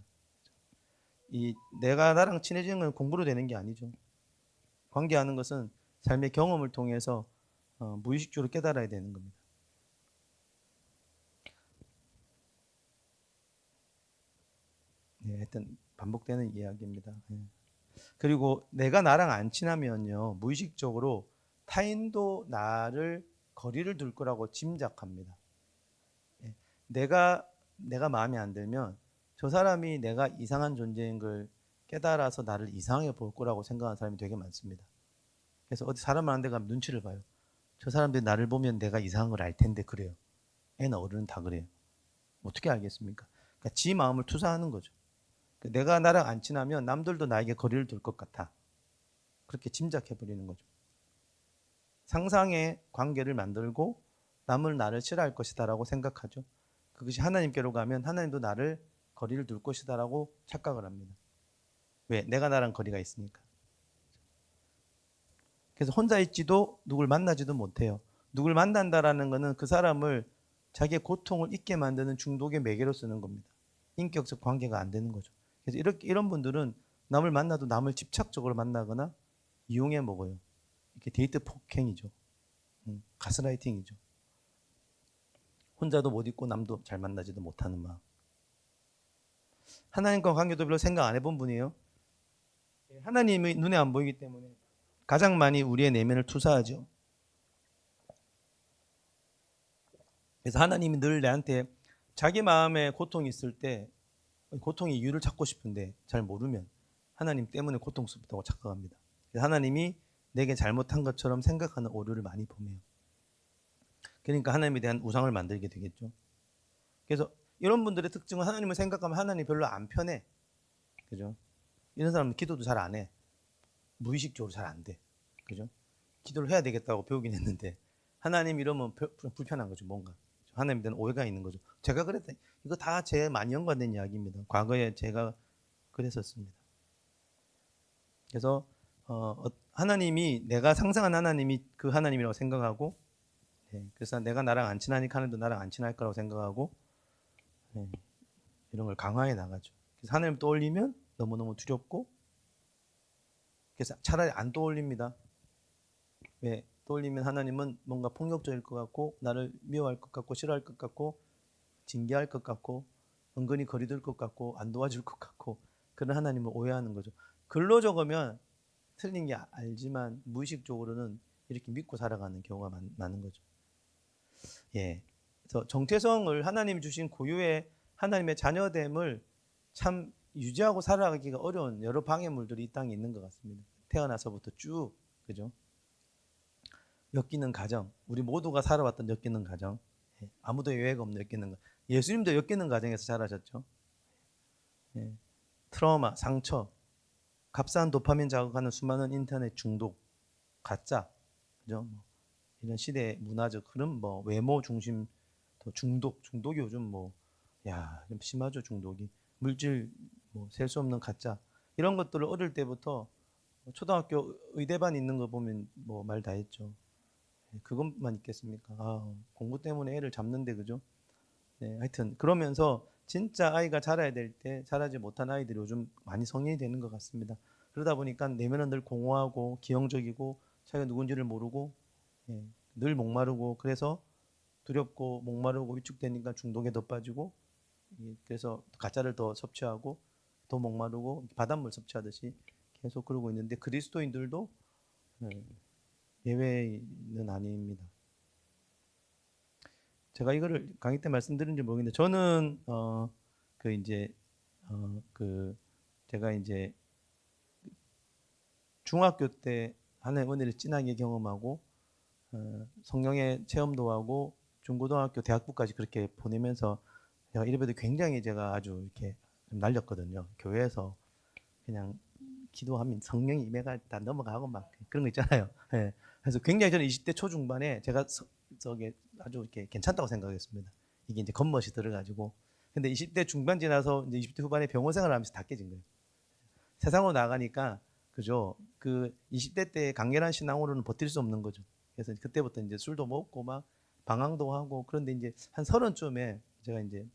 S1: 내가 나랑 친해지는 건 공부로 되는 게 아니죠. 관계하는 것은 삶의 경험을 통해서 무의식적으로 깨달아야 되는 겁니다. 하여튼 반복되는 이야기입니다. 그리고 내가 나랑 안 친하면요 무의식적으로 타인도 나를 거리를 둘 거라고 짐작합니다. 내가 내가 마음에 안 들면 저 사람이 내가 이상한 존재인 걸 깨달아서 나를 이상하게 볼 거라고 생각하는 사람이 되게 많습니다. 그래서 어디 사람 많은 데 가면 눈치를 봐요. 저 사람들이 나를 보면 내가 이상한 걸 알 텐데 그래요. 애나 어른은 다 그래요. 어떻게 알겠습니까? 그러니까 지 마음을 투사하는 거죠. 내가 나랑 안 친하면 남들도 나에게 거리를 둘 것 같아. 그렇게 짐작해버리는 거죠. 상상의 관계를 만들고 남을 나를 싫어할 것이다라고 생각하죠. 그것이 하나님께로 가면 하나님도 나를 거리를 둘 것이다라고 착각을 합니다. 왜? 내가 나랑 거리가 있으니까. 그래서 혼자 있지도 누굴 만나지도 못해요. 누굴 만난다라는 것은 그 사람을 자기의 고통을 잊게 만드는 중독의 매개로 쓰는 겁니다. 인격적 관계가 안 되는 거죠. 그래서 이런 분들은 남을 만나도 남을 집착적으로 만나거나 이용해 먹어요. 이렇게 데이트 폭행이죠. 가스라이팅이죠. 혼자도 못 있고 남도 잘 만나지도 못하는 마음. 하나님과 관계도 별로 생각 안 해본 분이에요. 하나님이 눈에 안 보이기 때문에 가장 많이 우리의 내면을 투사하죠. 그래서 하나님이 늘 내한테 자기 마음에 고통이 있을 때 고통의 이유를 찾고 싶은데 잘 모르면 하나님 때문에 고통스럽다고 착각합니다. 그래서 하나님이 내게 잘못한 것처럼 생각하는 오류를 많이 범해요. 그러니까 하나님에 대한 우상을 만들게 되겠죠. 그래서 이런 분들의 특징은 하나님을 생각하면 하나님이 별로 안 편해. 그죠? 이런 사람은 기도도 잘 안 해. 무의식적으로 잘 안 돼. 그죠? 기도를 해야 되겠다고 배우긴 했는데 하나님 이러면 불편한 거죠. 뭔가 하나님에 대한 오해가 있는 거죠. 제가 그랬다. 이거 다 제 많이 연관된 이야기입니다. 과거에 제가 그랬었습니다. 그래서 하나님이 내가 상상한 하나님이 그 하나님이라고 생각하고, 그래서 내가 나랑 안 친하니까 하나님도 나랑 안 친할 거라고 생각하고, 이런 걸 강화해 나가죠. 그래서 하나님 떠올리면 너무너무 두렵고, 그래서 차라리 안 떠올립니다. 왜? 떠올리면 하나님은 뭔가 폭력적일 것 같고, 나를 미워할 것 같고, 싫어할 것 같고, 징계할 것 같고, 은근히 거리둘 것 같고, 안 도와줄 것 같고, 그런 하나님을 오해하는 거죠. 글로 적으면 틀린 게 알지만 무의식적으로는 이렇게 믿고 살아가는 경우가 많은 거죠. 예. 그래서 정체성을 하나님이 주신 고유의 하나님의 자녀됨을 참 유지하고 살아가기가 어려운 여러 방해물들이 이 땅에 있는 것 같습니다. 태어나서부터 쭉, 그죠? 엮이는 가정, 우리 모두가 살아왔던 엮이는 가정, 아무도 예외가 없는 엮이는 거. 예수님도 엮이는 가정에서 자라셨죠. 트라우마, 상처, 값싼 도파민 자극하는 수많은 인터넷 중독, 가짜, 그죠? 이런 시대의 문화적 흐름, 외모 중심 중독이 요즘 좀 심하죠. 중독이 물질, 셀 수 없는 가짜, 이런 것들을 어릴 때부터 초등학교 의대반 있는 거 보면 말 다 했죠. 그것만 있겠습니까? 공부 때문에 애를 잡는데, 그죠? 네, 하여튼 그러면서 진짜 아이가 자라야 될 때 자라지 못한 아이들이 요즘 많이 성인이 되는 것 같습니다. 그러다 보니까 내면은 늘 공허하고 기형적이고 자기가 누군지를 모르고, 늘 목마르고, 그래서 두렵고 목마르고 위축되니까 중독에 더 빠지고, 그래서 가짜를 더 섭취하고 더 목마르고 바닷물 섭취하듯이 계속 그러고 있는데, 그리스도인들도 예외는 아닙니다. 제가 이거를 강의 때 말씀드린지 모르겠는데, 저는 제가 이제 중학교 때 하나님 은혜를 진하게 경험하고 성령의 체험도 하고 중고등학교 대학부까지 그렇게 보내면서 제가 이래봬도 굉장히 제가 아주 이렇게 좀 날렸거든요. 교회에서 그냥 기도하면 성령이 임해가 다 넘어가고 막 그런 거 있잖아요. 예. 그래서 굉장히 저는 20대 초중반에 제가 저게 아주 이렇게 괜찮다고 생각했습니다. 이게 이제 겉멋이 들어가지고. 근데 20대 중반 지나서 이제 20대 후반에 병원 생활을 하면서 다 깨진 거예요. 세상으로 나가니까, 그죠? 그 20대 때 강렬한 신앙으로는 버틸 수 없는 거죠. 그래서 그때부터 이제 술도 먹고 막 방황도 하고, 그런데 이제 한 30쯤에 제가 이제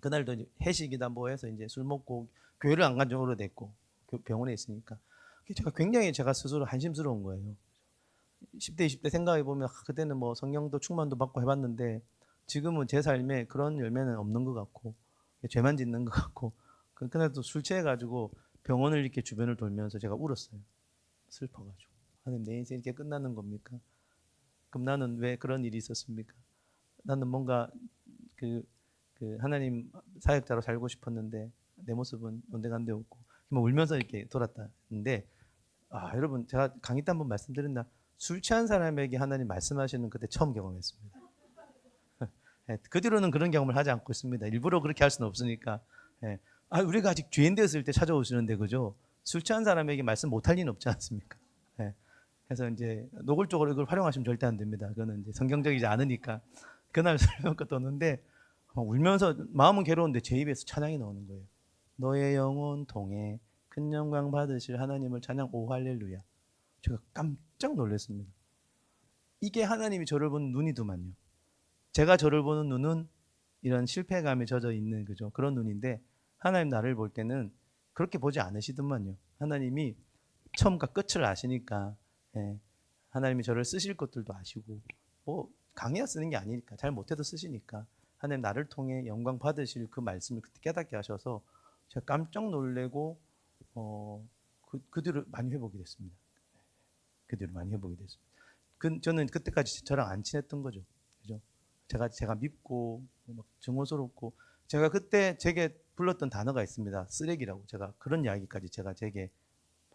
S1: 그날도 이제 회식이다 뭐 해서 이제 술 먹고 교회를 안 간 지 오래됐고 병원에 있으니까 제가 스스로 한심스러운 거예요. 10대 20대 생각해 보면 그때는 성령도 충만도 받고 해봤는데 지금은 제 삶에 그런 열매는 없는 것 같고 죄만 짓는 것 같고, 그날도 술 취해가지고 병원을 이렇게 주변을 돌면서 제가 울었어요. 슬퍼가지고. 하나님, 내 인생 이렇게 끝나는 겁니까? 그럼 나는 왜 그런 일이 있었습니까? 나는 뭔가 그 그 하나님 사역자로 살고 싶었는데 내 모습은 온데간데 없고 뭐 울면서 이렇게 돌았다는데 여러분 제가 강의 때 한번 말씀드렸나 술 취한 사람에게 하나님 말씀하시는 그때 처음 경험했습니다. 그 뒤로는 그런 경험을 하지 않고 있습니다. 일부러 그렇게 할 수는 없으니까. 우리가 아직 죄인 되었을 때 찾아오시는데 그죠? 술 취한 사람에게 말씀 못할 리는 없지 않습니까? 그래서 이제 노골적으로 이걸 활용하시면 절대 안 됩니다. 그거는 이제 성경적이지 않으니까. 그날 술 먹고 떴는데 울면서 마음은 괴로운데 제 입에서 찬양이 나오는 거예요. 너의 영혼 통해 큰 영광 받으실 하나님을 찬양 오 할렐루야. 제가 깜짝 놀랐습니다. 이게 하나님이 저를 보는 눈이더만요. 제가 저를 보는 눈은 이런 실패감에 젖어 있는 그죠 그런 눈인데 하나님 나를 볼 때는 그렇게 보지 않으시더만요. 하나님이 처음과 끝을 아시니까 하나님이 저를 쓰실 것들도 아시고 뭐 강의야 쓰는 게 아니니까 잘 못해도 쓰시니까 하나님 나를 통해 영광 받으실 그 말씀을 그때 깨닫게 하셔서 제가 깜짝 놀래고 그 뒤로 많이 회복이 됐습니다. 그 뒤로 많이 회복이 됐습니다. 저는 그때까지 저랑 안 친했던 거죠. 그죠? 제가 밉고 막 증오스럽고 제가 그때 제게 불렀던 단어가 있습니다. 쓰레기라고. 제가 그런 이야기까지 제게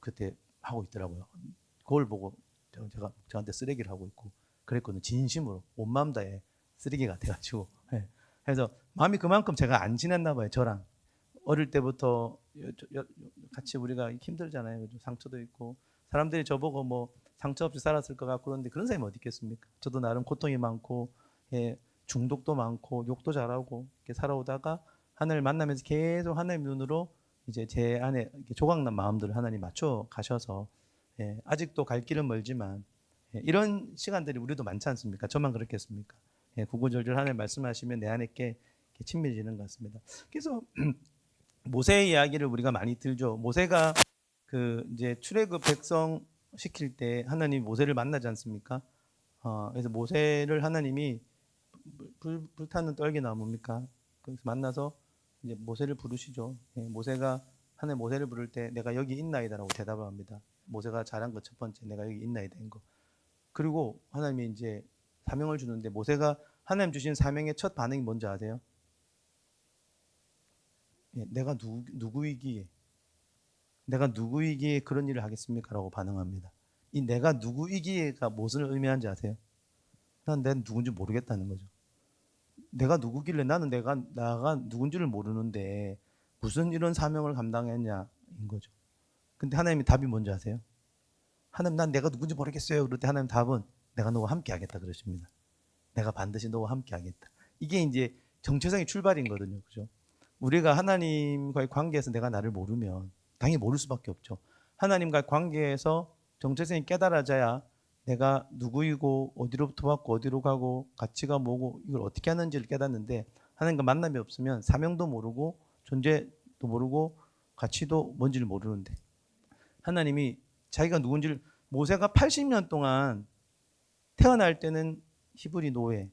S1: 그때 하고 있더라고요. 그걸 보고 제가 저한테 쓰레기를 하고 있고 그랬거든요. 진심으로 온 마음 다해 쓰레기 같아가지고. 그래서 마음이 그만큼 제가 안 지냈나 봐요. 저랑 어릴 때부터 같이 우리가 힘들잖아요. 그죠? 상처도 있고 사람들이 저보고 뭐 상처 없이 살았을 것 같고 그런데 그런 사람이 어디 있겠습니까? 저도 나름 고통이 많고 중독도 많고 욕도 잘하고 이렇게 살아오다가 하나님을 만나면서 계속 하나님 눈으로 이제 제 안에 조각난 마음들을 하나님 맞춰 가셔서 아직도 갈 길은 멀지만 이런 시간들이 우리도 많지 않습니까? 저만 그렇겠습니까? 구구절절 하나님 말씀하시면 내 안에 게 친밀해지는 것 같습니다. 그래서 모세의 이야기를 우리가 많이 들죠. 모세가 그 이제 출애굽 백성 시킬 때 하나님 모세를 만나지 않습니까? 그래서 모세를 하나님이 불타는 떨기나 뭡니까? 그래서 만나서 이제 모세를 부르시죠. 모세가 하나님 모세를 부를 때 내가 여기 있나이다라고 대답을 합니다. 모세가 잘한 거 첫 번째 내가 여기 있나이다인 거. 그리고 하나님이 이제 사명을 주는데 모세가 하나님 주신 사명의 첫 반응이 뭔지 아세요? 내가 누구이기에 그런 일을 하겠습니까? 라고 반응합니다. 이 내가 누구이기에가 무엇을 의미하는지 아세요? 난 누군지 모르겠다는 거죠. 내가 누구길래 나가 누군지를 모르는데 무슨 이런 사명을 감당했냐인 거죠. 근데 하나님이 답이 뭔지 아세요? 하나님 난 내가 누군지 모르겠어요. 그럴 때 하나님 답은 내가 너와 함께 하겠다 그러십니다. 내가 반드시 너와 함께 하겠다. 이게 이제 정체성의 출발이거든요. 그죠? 우리가 하나님과의 관계에서 내가 나를 모르면 당연히 모를 수밖에 없죠. 하나님과의 관계에서 정체성이 깨달아져야 내가 누구이고 어디로부터 왔고 어디로 가고 가치가 뭐고 이걸 어떻게 하는지를 깨닫는데 하나님과 만남이 없으면 사명도 모르고 존재도 모르고 가치도 뭔지를 모르는데 하나님이 자기가 누군지를 모세가 80년 동안 태어날 때는 히브리 노예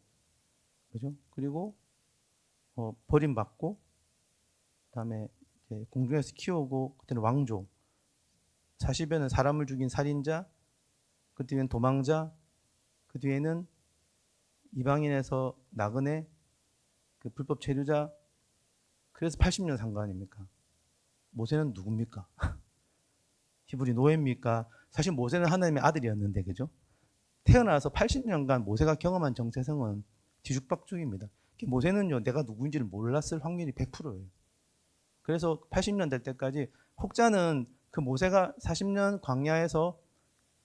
S1: 그죠? 그리고 버림받고 그다음에 공중에서 키우고 그때는 왕조 40여는 사람을 죽인 살인자 그 뒤에는 도망자 그 뒤에는 이방인에서 나그네 그 불법 체류자 그래서 80년 산 거 아닙니까? 모세는 누굽니까? 히브리 노예입니까? 사실 모세는 하나님의 아들이었는데 그죠? 태어나서 80년간 모세가 경험한 정체성은 뒤죽박죽입니다. 모세는요 내가 누구인지를 몰랐을 확률이 100%예요. 그래서 80년 될 때까지 혹자는 그 모세가 40년 광야에서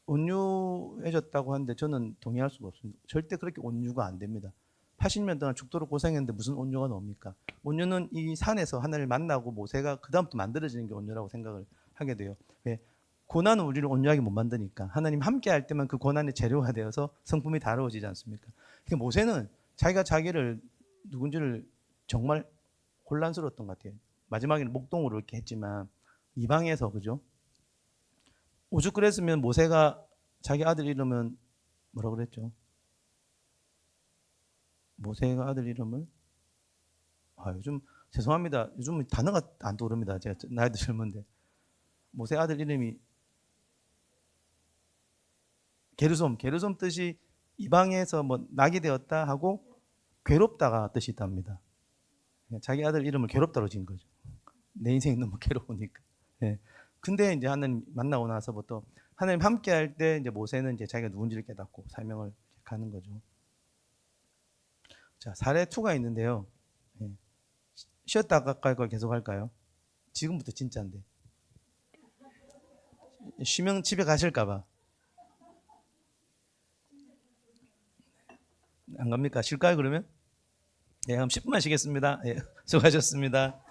S1: 온유해졌다고 하는데 저는 동의할 수가 없습니다. 절대 그렇게 온유가 안 됩니다. 80년 동안 죽도록 고생했는데 무슨 온유가 나옵니까? 온유는 이 산에서 하나님을 만나고 모세가 그 다음부터 만들어지는 게 온유라고 생각을 하게 돼요. 왜? 고난은 우리를 온유하게 못 만드니까 하나님 함께 할 때만 그 고난의 재료가 되어서 성품이 다루어지지 않습니까? 그러니까 모세는 자기가 자기를 누군지를 정말 혼란스러웠던 것 같아요. 마지막에는 목동으로 이렇게 했지만 이방에서 그죠? 오죽 그랬으면 모세가 자기 아들 이름은 뭐라고 그랬죠? 모세가 아들 이름을 요즘 죄송합니다. 요즘 단어가 안 떠오릅니다. 제가 나이도 젊은데 모세 아들 이름이 게르솜 뜻이 이방에서 뭐 낙이 되었다 하고 괴롭다가 뜻이 있답니다. 자기 아들 이름을 괴롭다로 지은 거죠. 내 인생이 너무 괴로우니까. 예. 근데 이제 하나님 만나고 나서부터 하나님 함께 할 때 이제 모세는 이제 자기가 누군지를 깨닫고 사명을 가는 거죠. 자, 사례 2가 있는데요. 예. 쉬었다가 갈 걸 계속 할까요? 지금부터 진짜인데. 쉬면 집에 가실까봐. 안 갑니까? 쉴까요, 그러면? 예, 그럼 10분만 쉬겠습니다. 예, 수고하셨습니다.